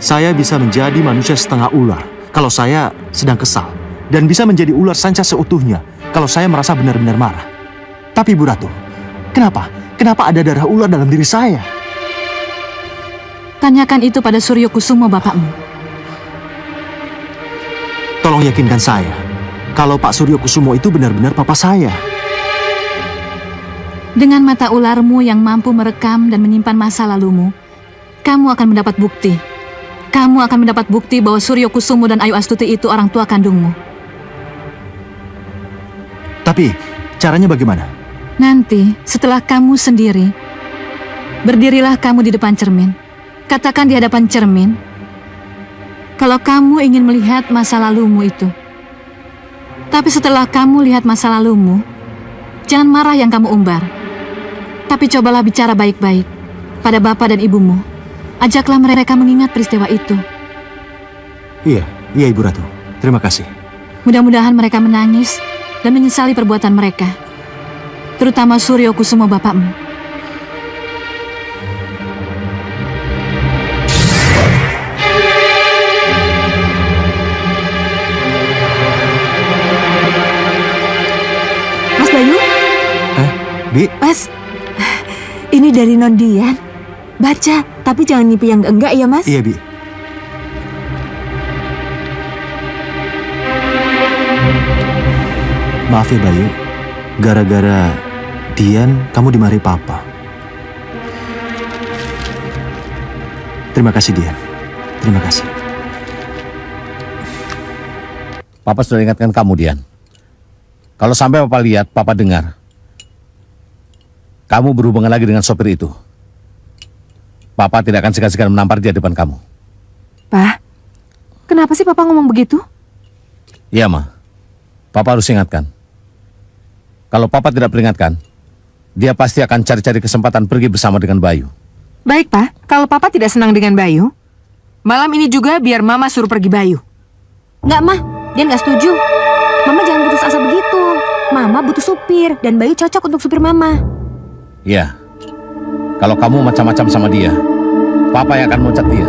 saya bisa menjadi manusia setengah ular kalau saya sedang kesal. Dan bisa menjadi ular sanca seutuhnya kalau saya merasa benar-benar marah. Tapi Bu Ratu, kenapa? Kenapa ada darah ular dalam diri saya? Tanyakan itu pada Suryo Kusumo, bapakmu. Tolong yakinkan saya, kalau Pak Suryo Kusumo itu benar-benar papa saya. Dengan mata ularmu yang mampu merekam dan menyimpan masa lalumu, kamu akan mendapat bukti. Kamu akan mendapat bukti bahwa Suryo Kusumo dan Ayu Astuti itu orang tua kandungmu. Tapi, caranya bagaimana? Nanti, setelah kamu sendiri, berdirilah kamu di depan cermin. Katakan di hadapan cermin, kalau kamu ingin melihat masa lalumu itu. Tapi setelah kamu lihat masa lalumu, jangan marah yang kamu umbar. Tapi cobalah bicara baik-baik pada bapak dan ibumu. Ajaklah mereka mengingat peristiwa itu. Iya Ibu Ratu. Terima kasih. Mudah-mudahan mereka menangis dan menyesali perbuatan mereka. Terutama Suryo Kusumo bapakmu. Mas Bayu? Bi? Mas, ini dari Non Dian. Baca, tapi jangan mimpi yang enggak ya, Mas? Iya, Bi. Maaf ya Bayu, gara-gara Dian kamu dimarahi Papa. Terima kasih Dian, terima kasih. Papa sudah ingatkan kamu, Dian. Kalau sampai Papa lihat, Papa dengar, kamu berhubungan lagi dengan sopir itu, Papa tidak akan segan-segan menampar dia depan kamu. Pak, kenapa sih Papa ngomong begitu? Iya, Ma. Papa harus ingatkan. Kalau Papa tidak peringatkan, dia pasti akan cari-cari kesempatan pergi bersama dengan Bayu. Baik, Pak. Kalau Papa tidak senang dengan Bayu, malam ini juga biar Mama suruh pergi Bayu. Nggak, Mah. Dia nggak setuju. Mama jangan putus asa begitu. Mama butuh supir, dan Bayu cocok untuk supir Mama. Iya. Kalau kamu macam-macam sama dia, Papa yang akan memecat dia.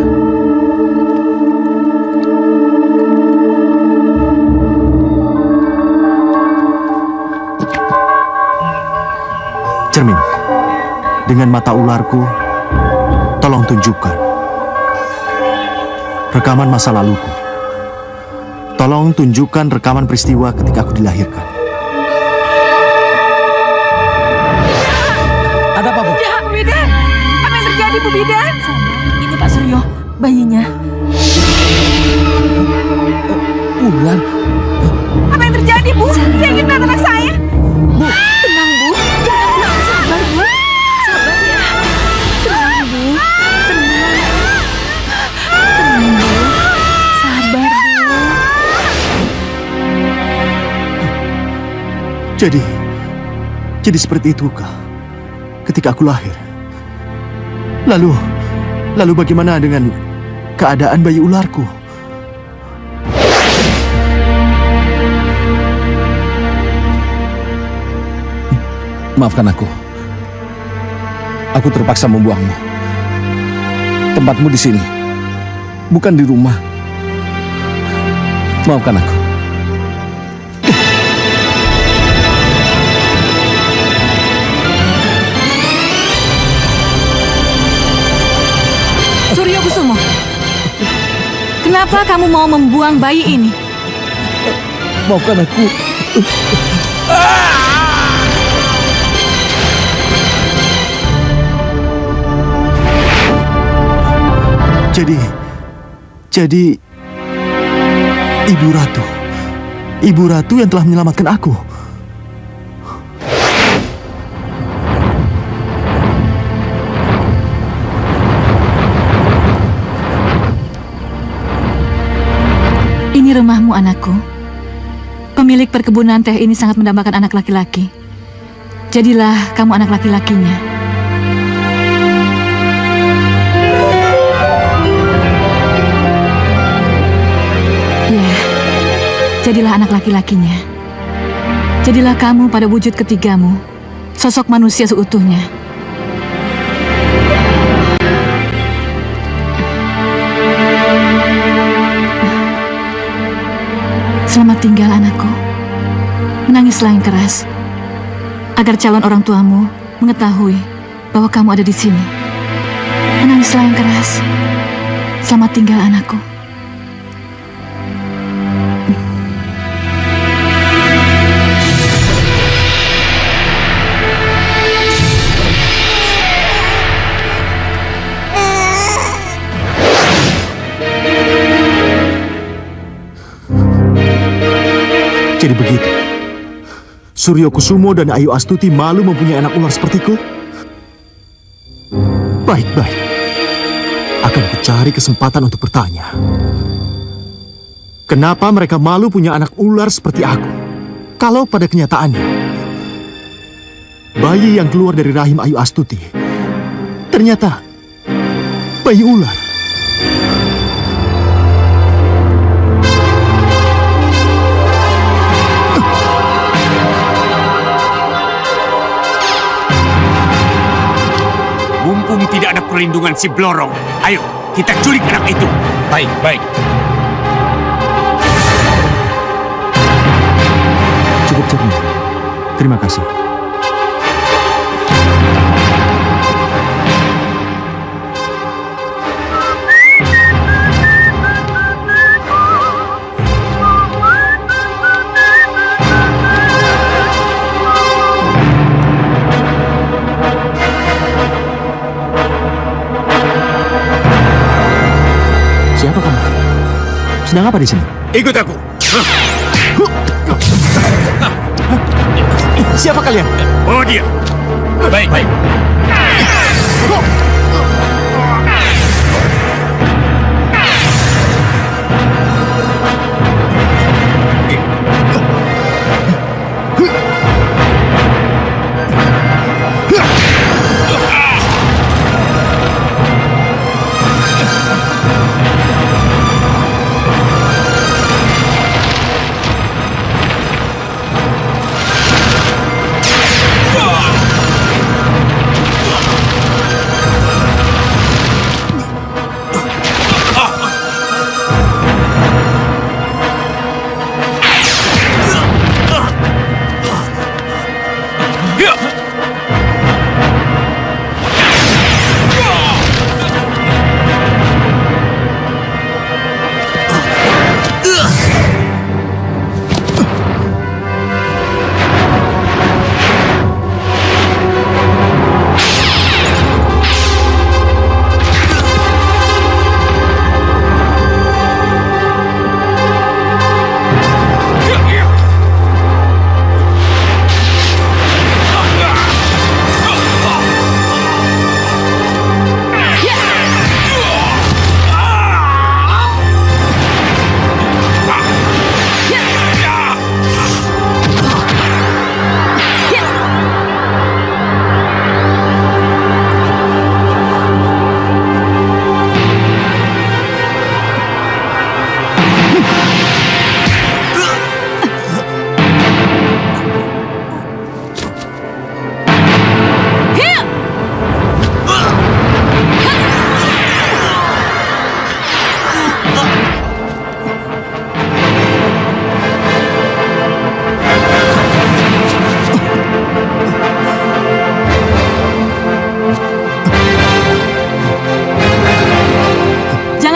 Cermin, dengan mata ularku, tolong tunjukkan rekaman masa laluku. Tolong tunjukkan rekaman peristiwa ketika aku dilahirkan. Ada apa, Bu? Ya, Bu Bidan! Apa yang terjadi, Bu Bidan? Ini Pak Suryo, bayinya. Ular? Apa yang terjadi, Bu? Saya ingin melihat anak saya. Bu, tenang, Bu. Sabar, Bu. Sabar ya. Tenang, Bu. Tenang. Tenang, Bu. Sabar, Bu. Jadi seperti itu kah? Ketika aku lahir. Lalu bagaimana dengan keadaan bayi ularku? Maafkan aku. Aku terpaksa membuangmu. Tempatmu di sini, bukan di rumah. Maafkan aku. Suryo Kusumo, kenapa kamu mau membuang bayi ini? Maafkan aku. Jadi Ibu Ratu yang telah menyelamatkan aku. Ini rumahmu, anakku. Pemilik perkebunan teh ini sangat mendambakan anak laki-laki. Jadilah kamu anak laki-lakinya. Jadilah anak laki-lakinya. Jadilah kamu pada wujud ketigamu, sosok manusia seutuhnya. Selamat tinggal, anakku. Menangislah yang keras, agar calon orang tuamu mengetahui bahwa kamu ada di sini. Menangislah yang keras. Selamat tinggal, anakku. Jadi begitu, Suryo Kusumo dan Ayu Astuti malu mempunyai anak ular sepertiku? Baik-baik, akan kucari kesempatan untuk bertanya. Kenapa mereka malu punya anak ular seperti aku? Kalau pada kenyataannya, bayi yang keluar dari rahim Ayu Astuti ternyata bayi ular. Mumpung tidak ada perlindungan si Blorong, ayo kita culik anak itu. Baik, baik. Cukup cermin. Terima kasih. sedang apa di sini? Ikut aku. Siapa kalian? Oh dia. Baik.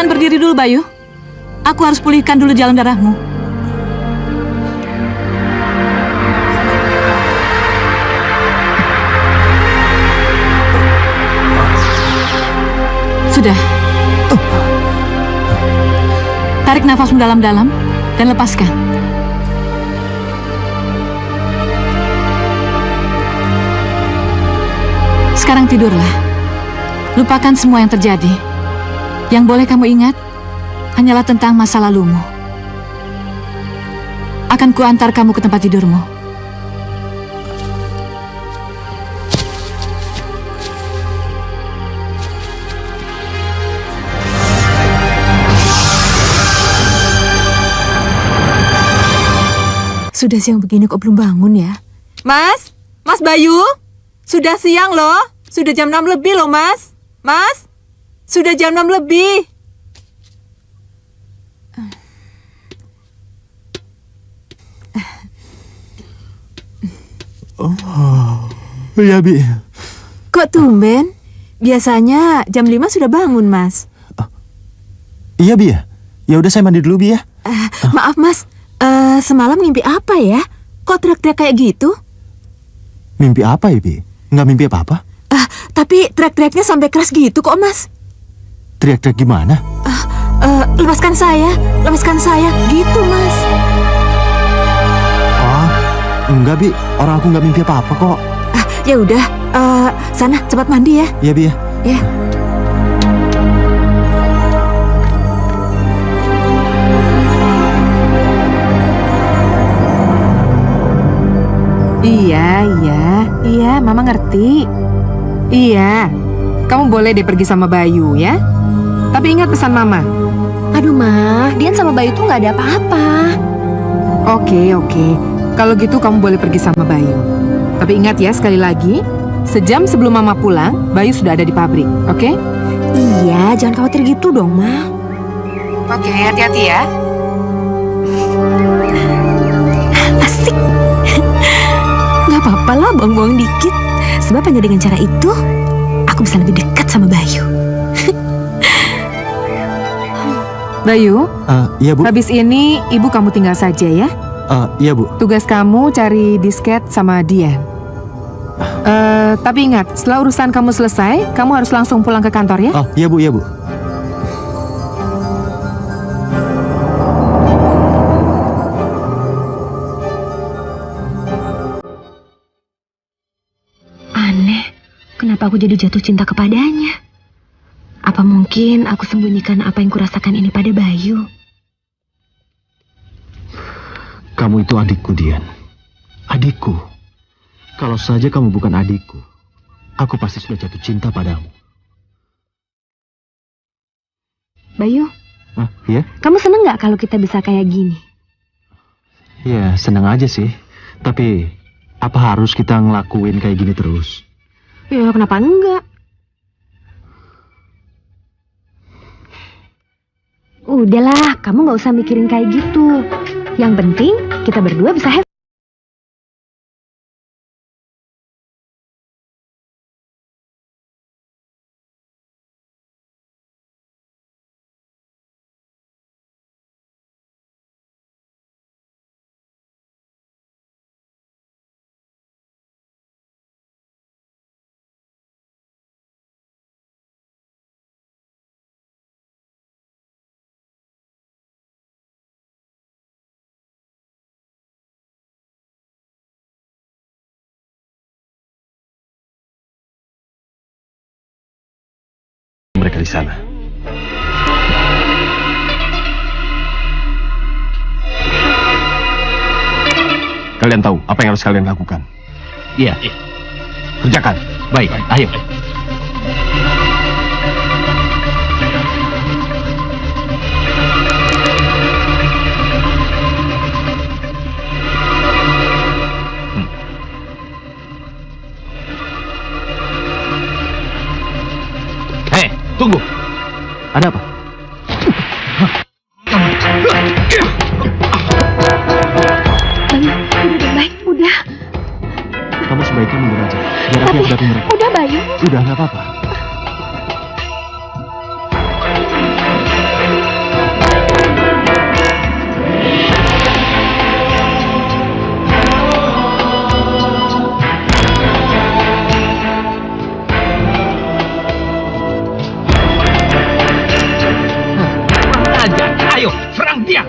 Berdiri dulu, Bayu. Aku harus pulihkan dulu jalan darahmu. Sudah. Tarik nafasmu dalam-dalam dan lepaskan. Sekarang tidurlah. Lupakan semua yang terjadi. Yang boleh kamu ingat hanyalah tentang masa lalumu. Akan kuantar kamu ke tempat tidurmu. Sudah siang begini kok belum bangun ya? Mas Bayu, sudah siang loh. Sudah jam 6 lebih loh, Mas. Mas, sudah jam 6 lebih. Oh, iya, Bi. Kok tumben? Biasanya jam 5 sudah bangun, Mas. Iya, Bi ya. Ya udah saya mandi dulu, Bi ya. Maaf, Mas. Semalam mimpi apa ya? Kok teriak-teriak kayak gitu? Mimpi apa ya, Bi? Nggak mimpi apa-apa. Tapi teriak-teriaknya sampai keras gitu kok, Mas. Teriak-teriak gimana? Lepaskan saya, gitu, Mas. Oh, enggak, Bi. Orang aku nggak mimpi apa-apa kok. Ya udah, sana cepat mandi ya. Iya, Bi ya. Ya. Iya, Mama ngerti. Iya, kamu boleh deh pergi sama Bayu ya. Tapi ingat pesan Mama. Aduh, Ma, Dian sama Bayu tuh nggak ada apa-apa. Oke. Kalau gitu kamu boleh pergi sama Bayu. Tapi ingat ya, sekali lagi, sejam sebelum Mama pulang, Bayu sudah ada di pabrik, oke? Iya, jangan khawatir gitu dong, Ma. Oke, hati-hati ya. Asik. Gak apa-apa lah, buang-buang dikit. Sebab hanya dengan cara itu, aku bisa lebih dekat sama Bayu. Bayu, iya, Bu. habis ini ibu kamu tinggal saja ya. Iya, Bu. Tugas kamu cari disket sama Dian. Tapi ingat, setelah urusan kamu selesai, kamu harus langsung pulang ke kantor ya. Iya, Bu. kenapa aku jadi jatuh cinta kepadanya. Apa mungkin aku sembunyikan apa yang kurasakan ini pada Bayu? Kamu itu adikku, Dian. Adikku. Kalau saja kamu bukan adikku, aku pasti sudah jatuh cinta padamu. Bayu, Ya? kamu seneng nggak kalau kita bisa kayak gini? Ya, senang aja sih. Tapi, apa harus kita ngelakuin kayak gini terus? Ya, kenapa enggak? Udahlah, kamu nggak usah mikirin kayak gitu. Yang penting, kita berdua bisa happy. Mereka di sana. Kalian tahu apa yang harus kalian lakukan? Iya. Kerjakan. Baik, ayo. Tunggu. Ada apa? Udah baik, udah. Kamu sebaiknya mundur aja. Biar aku yang hadapi mereka. Udah Bayu. Udah, nggak apa-apa. Ayo, serang dia!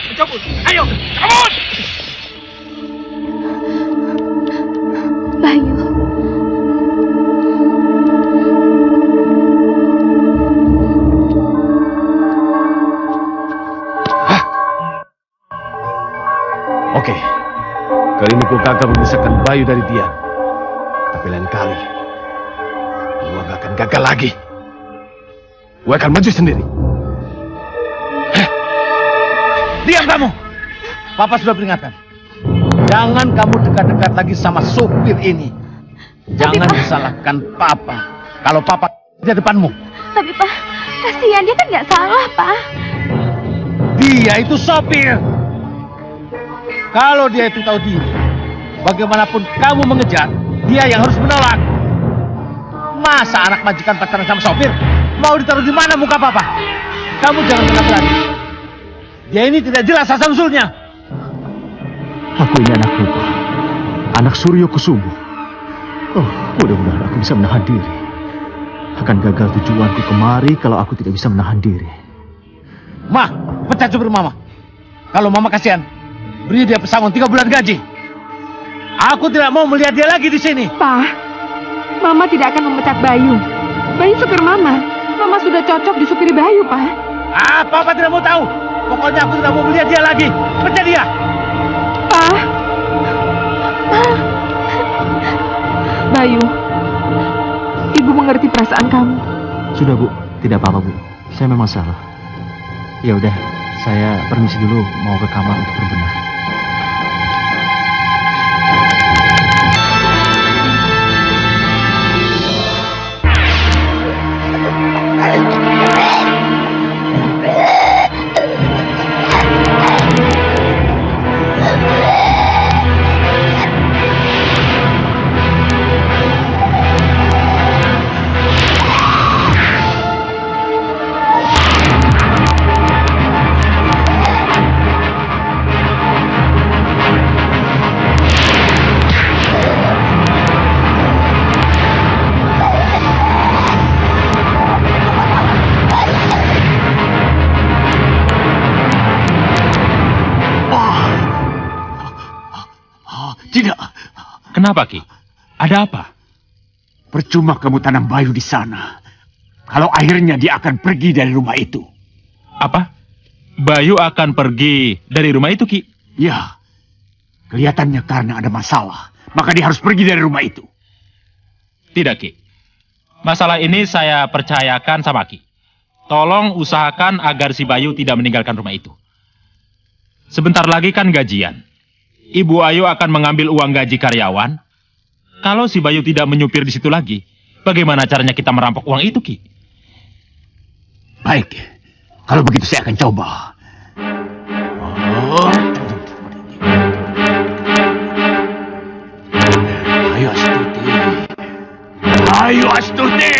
Ayo, cabut! Bayu. Oke, kali ini gue gagal memisahkan Bayu dari Dian. Tapi lain kali, gue gak akan gagal lagi. Gue akan maju sendiri. Diam kamu! Papa sudah peringatkan. Jangan kamu dekat-dekat lagi sama supir ini. Jangan disalahkan Papa. Kalau Papa di depanmu. Tapi Pak, kasihan dia kan nggak salah Pak. Dia itu sopir. Kalau dia itu tahu diri, bagaimanapun kamu mengejar, dia yang harus menolak. Masa anak majikan pacaran sama sopir? Mau ditaruh di mana muka Papa? Kamu jangan menang lagi. Dia ini tidak jelas asal-usulnya. Aku ini anakmu, Pak. Anak Suryo Kusumo. Oh, mudah-mudahan aku bisa menahan diri. Akan gagal tujuanku kemari kalau aku tidak bisa menahan diri. Ma, pecat supir Mama. Kalau Mama kasihan, beri dia pesangon 3 bulan gaji. Aku tidak mau melihat dia lagi di sini. Pak, Mama tidak akan memecat Bayu. Bayu supir Mama. Mama sudah cocok disupiri Bayu, Pak. Papa tidak mau tahu. Pokoknya aku tidak mau melihat dia lagi. Pecat dia. Pak. Bayu, Ibu mengerti perasaan kamu. Sudah, Bu. Tidak apa-apa, Bu. Saya memang salah. Ya udah, saya permisi dulu mau ke kamar untuk berbenah. tidak. Kenapa, Ki? Ada apa? Percuma kamu tanam Bayu di sana. Kalau akhirnya dia akan pergi dari rumah itu. Apa? Bayu akan pergi dari rumah itu, Ki? Ya. Kelihatannya karena ada masalah. Maka dia harus pergi dari rumah itu. Tidak, Ki. Masalah ini saya percayakan sama Ki. Tolong usahakan agar si Bayu tidak meninggalkan rumah itu. Sebentar lagi kan gajian. Ibu Ayu akan mengambil uang gaji karyawan. Kalau si Bayu tidak menyupir di situ lagi, bagaimana caranya kita merampok uang itu, Ki? Baik. Kalau begitu saya akan coba. Oh. Ayo Astuti. Ayo Astuti.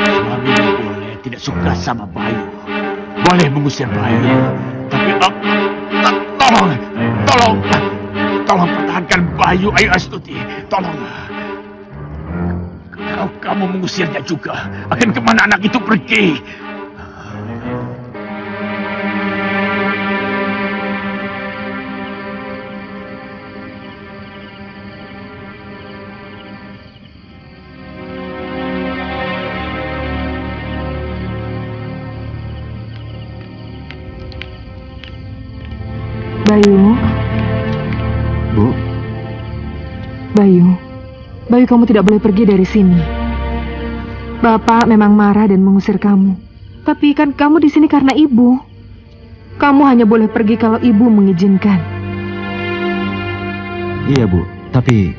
Suaminya boleh tidak suka sama Bayu. Boleh mengusir Bayu. Tapi tolong pertahankan Bayu. Ayo Astuti. Tolong. Kalau kamu mengusirnya juga, akan kemana anak itu pergi? Bayu. Bu. Bayu, kamu tidak boleh pergi dari sini. Bapak memang marah dan mengusir kamu. Tapi kan kamu di sini karena ibu. Kamu hanya boleh pergi kalau ibu mengizinkan. Iya, Bu. Tapi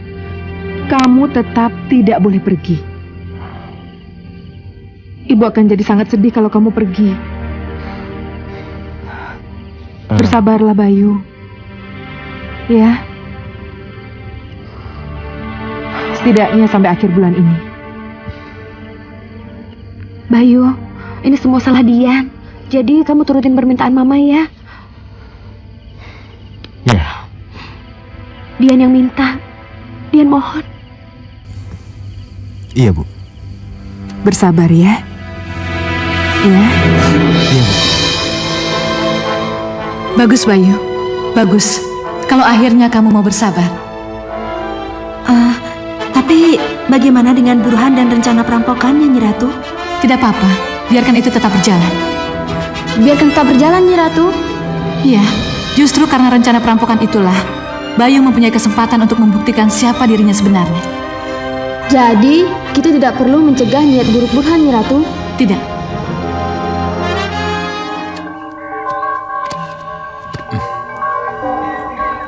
Kamu tetap tidak boleh pergi. Ibu akan jadi sangat sedih kalau kamu pergi. Bersabarlah, Bayu. Ya. Setidaknya sampai akhir bulan ini. Bayu, ini semua salah Dian. Jadi kamu turutin permintaan Mama ya. Ya. Dian yang minta. Dian mohon. Iya, Bu. Bersabar ya. Ya. Iya, Bu. Bagus, Bayu. Bagus. Kalau akhirnya kamu mau bersabar. Tapi bagaimana dengan Burhan dan rencana perampokannya, Nyi Ratu? Tidak apa-apa. Biarkan itu tetap berjalan. Biarkan tetap berjalan, Nyi Ratu? Iya. Justru karena rencana perampokan itulah Bayu mempunyai kesempatan untuk membuktikan siapa dirinya sebenarnya. Jadi, kita tidak perlu mencegah niat buruk Burhan, Nyi Ratu? Tidak.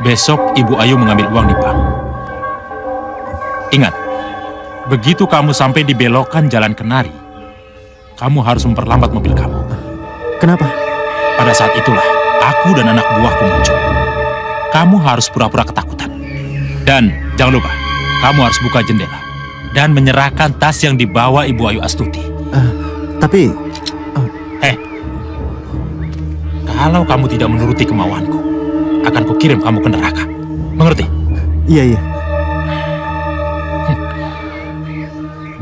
Besok Ibu Ayu mengambil uang di bank. Ingat, begitu kamu sampai di belokan Jalan Kenari, kamu harus memperlambat mobil kamu. Kenapa? Pada saat itulah, aku dan anak buahku muncul. Kamu harus pura-pura ketakutan. Dan jangan lupa, kamu harus buka jendela dan menyerahkan tas yang dibawa Ibu Ayu Astuti. Tapi... Kalau kamu tidak menuruti kemauanku, akan kukirim kamu ke neraka. Mengerti? Iya.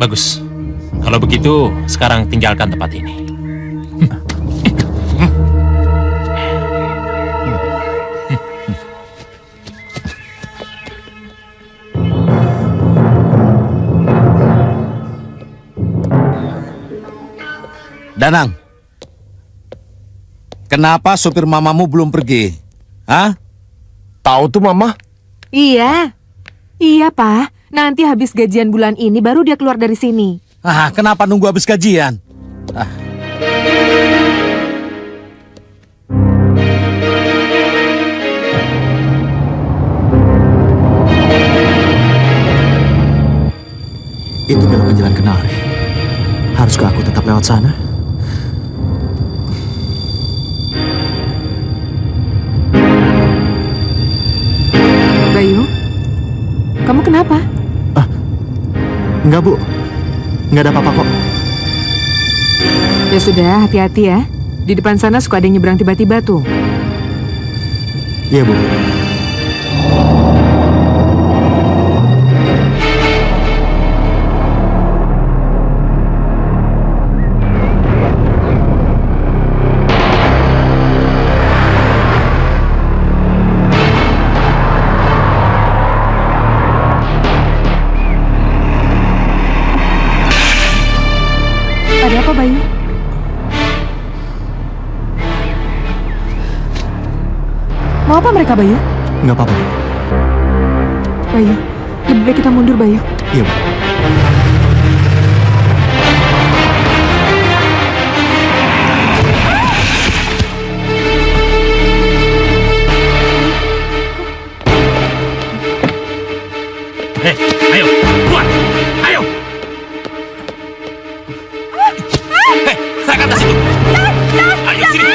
Bagus. Kalau begitu, sekarang tinggalkan tempat ini. Danang, kenapa sopir mamamu belum pergi? Hah? Tahu tuh Mama? Iya, Pak. Nanti habis gajian bulan ini baru dia keluar dari sini. Kenapa nunggu habis gajian? Itu belokan Jalan Kenari. Haruskah aku tetap lewat sana? Bayu, kamu kenapa? Enggak, Bu. Enggak ada apa-apa kok. Ya sudah, hati-hati ya. Di depan sana suka ada yang nyebrang tiba-tiba tuh. Iya, Bu. apa mereka, Bayu? Nggak apa-apa. Bayu, lebih baik kita mundur, Bayu. Iya, Bu. Ayo, keluar! Ayo! Saya ke atas itu! Ayo, sini!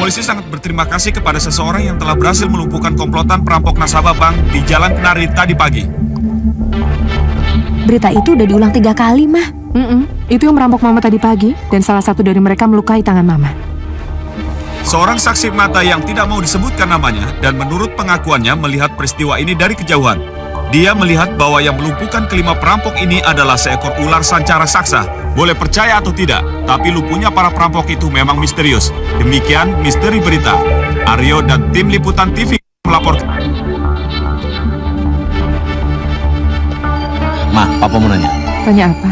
Polisi sangat berterima kasih kepada seseorang yang telah berhasil melumpuhkan komplotan perampok nasabah bank di Jalan Kenari tadi pagi. Berita itu udah diulang 3 kali, Mah. Itu yang merampok Mama tadi pagi, dan salah satu dari mereka melukai tangan Mama. Seorang saksi mata yang tidak mau disebutkan namanya dan menurut pengakuannya melihat peristiwa ini dari kejauhan. Dia melihat bahwa yang melumpuhkan kelima perampok ini adalah seekor ular sanca raksasa. Boleh percaya atau tidak, tapi lumpuhnya para perampok itu memang misterius. Demikian misteri berita. Aryo dan tim liputan TV melaporkan. Ma, Papa mau nanya. Tanya apa?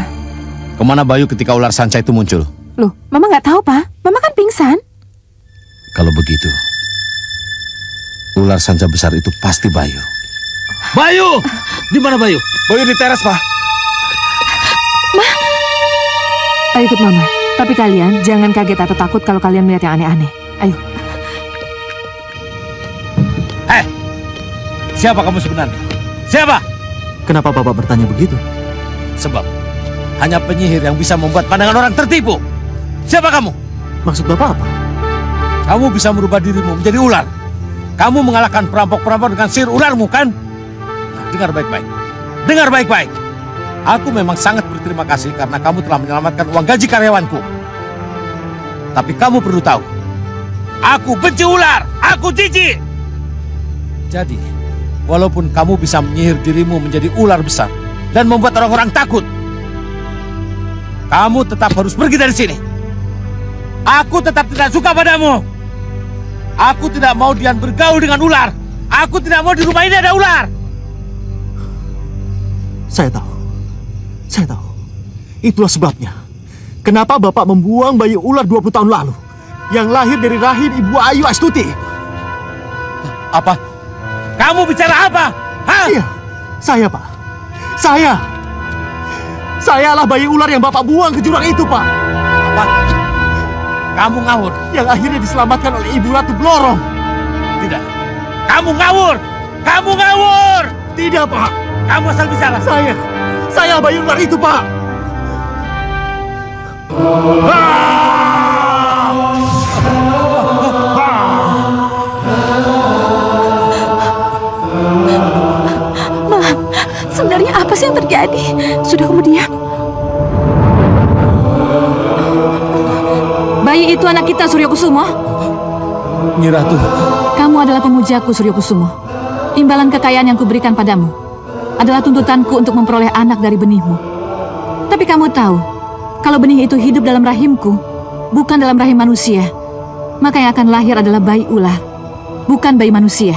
Kemana Bayu ketika ular sanca itu muncul? Loh, Mama nggak tahu, Pak. Mama kan pingsan. Kalau begitu, ular sanca besar itu pasti Bayu. Bayu! Di mana Bayu? Bayu di teras, Pak. Ayo ikut Mama. Tapi kalian jangan kaget atau takut kalau kalian melihat yang aneh-aneh. Ayo. Hei! Siapa kamu sebenarnya? Siapa? Kenapa Bapak bertanya begitu? Sebab hanya penyihir yang bisa membuat pandangan orang tertipu. Siapa kamu? Maksud Bapak apa? Kamu bisa merubah dirimu menjadi ular. Kamu mengalahkan perampok-perampok dengan sihir ularmu, kan? Nah, dengar baik-baik. Dengar baik-baik. Aku memang sangat berterima kasih karena kamu telah menyelamatkan uang gaji karyawanku. Tapi kamu perlu tahu, aku benci ular. Aku jijik. Jadi, walaupun kamu bisa menyihir dirimu menjadi ular besar dan membuat orang-orang takut, kamu tetap harus pergi dari sini. Aku tetap tidak suka padamu. Aku tidak mau Dian bergaul dengan ular. Aku tidak mau di rumah ini ada ular. Saya tahu. Saya tahu. Itulah sebabnya. Kenapa Bapak membuang bayi ular 20 tahun lalu. Yang lahir dari rahim Ibu Ayu Astuti. Apa? Kamu bicara apa? Hah? Iya, saya, Pak. Saya. Sayalah bayi ular yang Bapak buang ke jurang itu, Pak. Apa? Kamu ngawur. Yang akhirnya diselamatkan oleh Ibu Ratu Blorong. Tidak. Kamu ngawur. Kamu ngawur. Tidak, Pak. Kamu asal bicara. Saya bayi ular itu, Pak. Ma, sebenarnya apa sih yang terjadi? Sudah kamu diam. Bayi itu anak kita, Suryo Kusumo. Nyi Ratu. Kamu adalah pemujaku, Suryo Kusumo. Imbalan kekayaan yang kuberikan padamu adalah tuntutanku untuk memperoleh anak dari benihmu. Tapi kamu tahu, kalau benih itu hidup dalam rahimku, bukan dalam rahim manusia, maka yang akan lahir adalah bayi ular, bukan bayi manusia.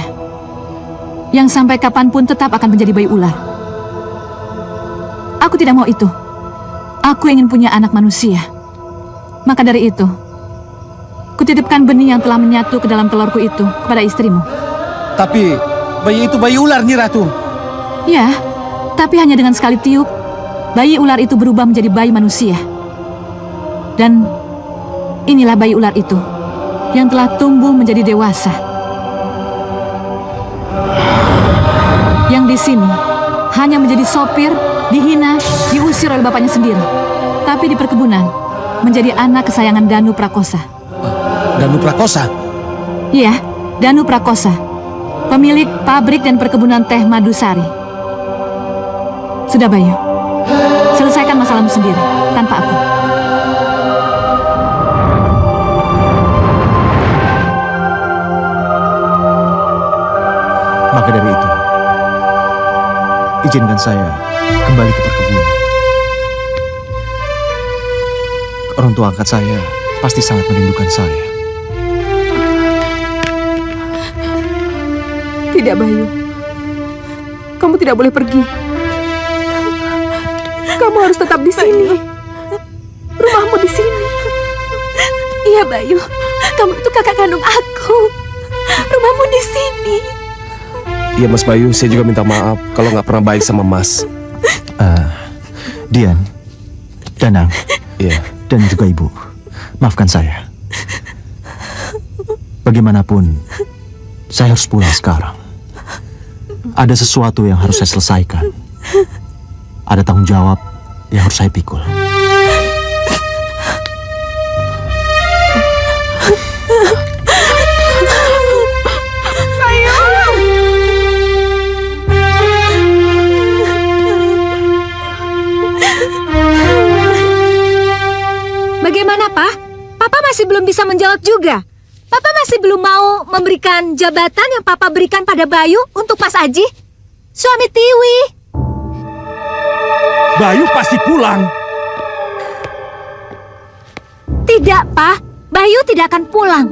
Yang sampai kapanpun tetap akan menjadi bayi ular. Aku tidak mau itu. Aku ingin punya anak manusia. Maka dari itu, kutitipkan benih yang telah menyatu ke dalam telurku itu kepada istrimu. Tapi bayi itu bayi ular, Nyi Ratu. Ya, tapi hanya dengan sekali tiup, bayi ular itu berubah menjadi bayi manusia. Dan inilah bayi ular itu yang telah tumbuh menjadi dewasa. Yang di sini hanya menjadi sopir, dihina, diusir oleh bapaknya sendiri. Tapi di perkebunan menjadi anak kesayangan Danu Prakosa. Danu Prakosa? Iya, Danu Prakosa, pemilik pabrik dan perkebunan teh Madusari. Sudah Bayu, selesaikan masalahmu sendiri, tanpa aku. Maka dari itu, izinkan saya kembali ke perkebunan. Orang tua angkat saya pasti sangat merindukan saya. Tidak, Bayu. Kamu tidak boleh pergi. Kamu harus tetap di sini. Rumahmu di sini. Iya, Bayu. Kamu itu kakak kandung aku. Rumahmu di sini. Iya Mas Bayu, saya juga minta maaf kalau nggak pernah baik sama Mas. Dian, Danang, Iya. dan juga Ibu, maafkan saya. Bagaimanapun, saya harus pulang sekarang. Ada sesuatu yang harus saya selesaikan. Ada tanggung jawab yang harus saya pikul. Bagaimana, Pak? Papa masih belum bisa menjawab juga. Papa masih belum mau memberikan jabatan yang Papa berikan pada Bayu untuk Mas Aji, suami Tiwi. Bayu pasti pulang. Tidak, Pak. Bayu tidak akan pulang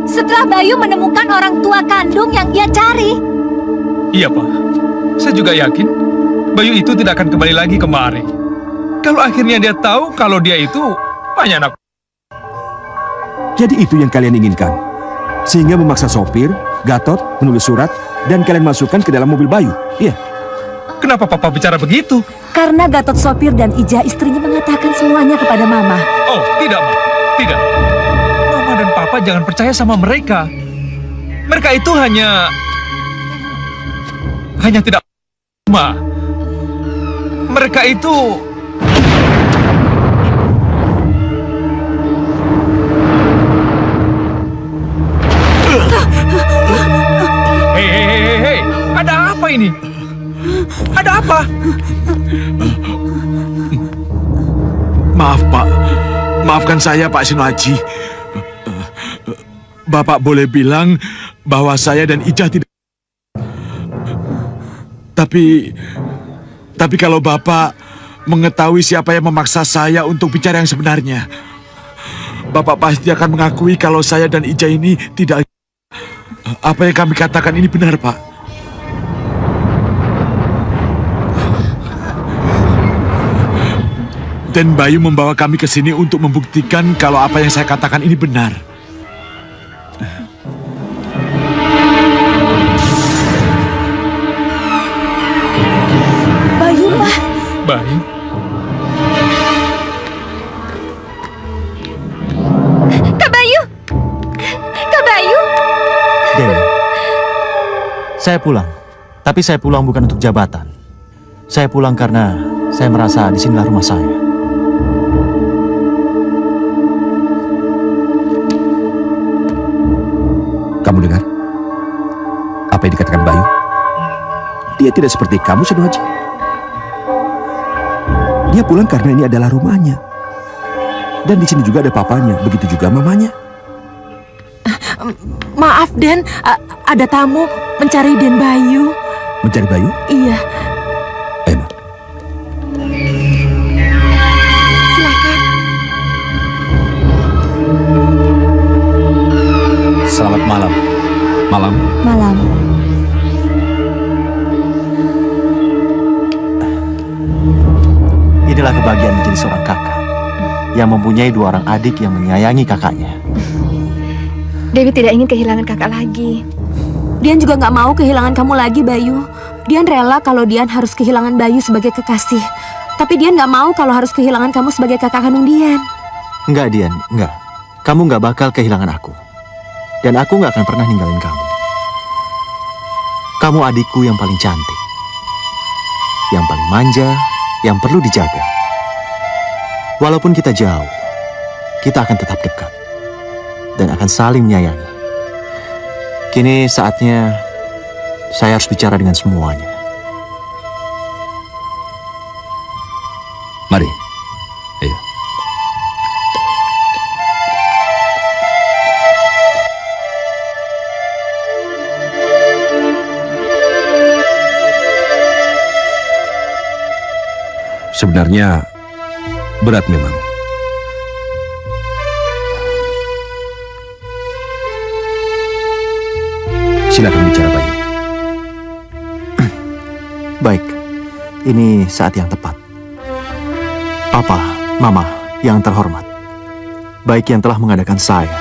setelah Bayu menemukan orang tua kandung yang ia cari. Iya, Pak. Saya juga yakin Bayu itu tidak akan kembali lagi kemari. Kalau akhirnya dia tahu kalau dia itu banyak anak. Jadi itu yang kalian inginkan? Sehingga memaksa sopir, Gatot, menulis surat, dan kalian masukkan ke dalam mobil Bayu? Iya. Kenapa Papa bicara begitu? Karena Gatot sopir dan Ija istrinya mengatakan semuanya kepada Mama. Oh, tidak, Ma. Tidak. Mama dan Papa jangan percaya sama mereka. Mereka itu hanya tidak Ma. Mereka itu Hei, ada apa ini? Ada apa? Maaf Pak, maafkan saya Pak Sinoaji. Bapak boleh bilang bahwa saya dan Ija tidak. Tapi kalau Bapak mengetahui siapa yang memaksa saya untuk bicara yang sebenarnya, Bapak pasti akan mengakui kalau saya dan Ija ini tidak. Apa yang kami katakan ini benar, Pak. Dan Bayu membawa kami ke sini untuk membuktikan kalau apa yang saya katakan ini benar. Bayu, Pak. Bayu. Kak Bayu! Kak Bayu! Dewi, saya pulang. Tapi saya pulang bukan untuk jabatan. Saya pulang karena saya merasa disinilah rumah saya. Kamu dengar? Apa yang dikatakan Bayu? Dia tidak seperti kamu, Sinoaji. Dia pulang karena ini adalah rumahnya. Dan di sini juga ada papanya, begitu juga mamanya. Maaf, Den. Ada tamu mencari Den Bayu. Mencari Bayu? Iya. Emang. Silakan. Selamat malam. Malam. Malam. Inilah kebahagiaan menjadi seorang kakak yang mempunyai dua orang adik yang menyayangi kakaknya. Dewi tidak ingin kehilangan kakak lagi. Dian juga nggak mau kehilangan kamu lagi, Bayu. Dian rela kalau Dian harus kehilangan Bayu sebagai kekasih. Tapi Dian nggak mau kalau harus kehilangan kamu sebagai kakak kandung Dian. Enggak, Dian, enggak. Kamu nggak bakal kehilangan aku. Dan aku nggak akan pernah ninggalin kamu. Kamu adikku yang paling cantik, yang paling manja, yang perlu dijaga. Walaupun kita jauh, kita akan tetap dekat dan akan saling menyayangi. Kini saatnya saya harus bicara dengan semuanya. Mari, ayo. Sebenarnya berat memang. Silakan bicara, Bayu. Baik, ini saat yang tepat. Papa, Mama yang terhormat, baik yang telah mengadakan saya,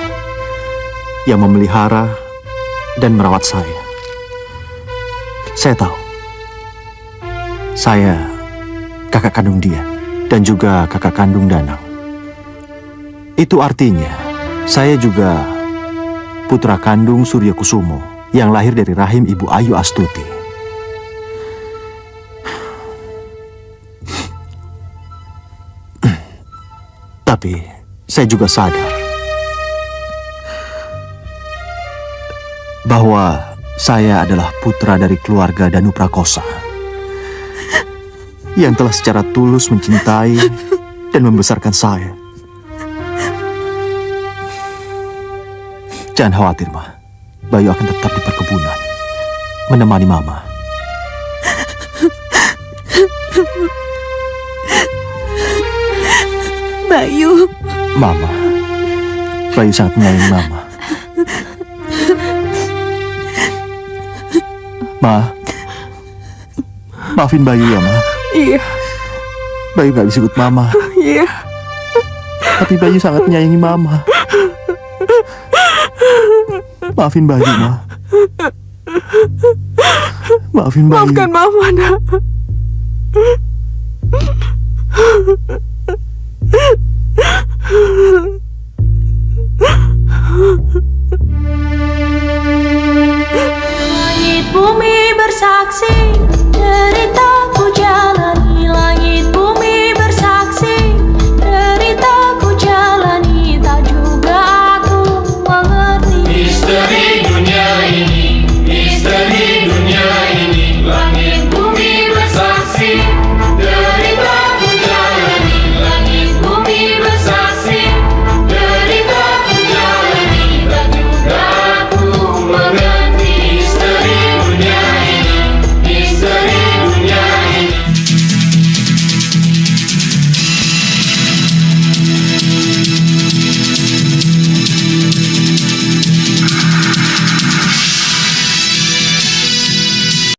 yang memelihara dan merawat saya. Saya tahu, saya kakak kandung Dian dan juga kakak kandung Danang. Itu artinya, saya juga putra kandung Surya Kusumo yang lahir dari rahim Ibu Ayu Astuti. Tapi saya juga sadar bahwa saya adalah putra dari keluarga Danu Prakosa yang telah secara tulus mencintai dan membesarkan saya. Jangan khawatir, Ma. Bayu akan tetap di perkebunan, menemani Mama. Bayu. Mama, Bayu sangat menyayangi Mama. Ma, maafin Bayu ya, Ma. Iya. Bayu gak bisa ikut Mama. Iya. Tapi Bayu sangat menyayangi Mama. Maafin Bayu, Ma. Maafin Bayu. Maafkan Mama, Nak.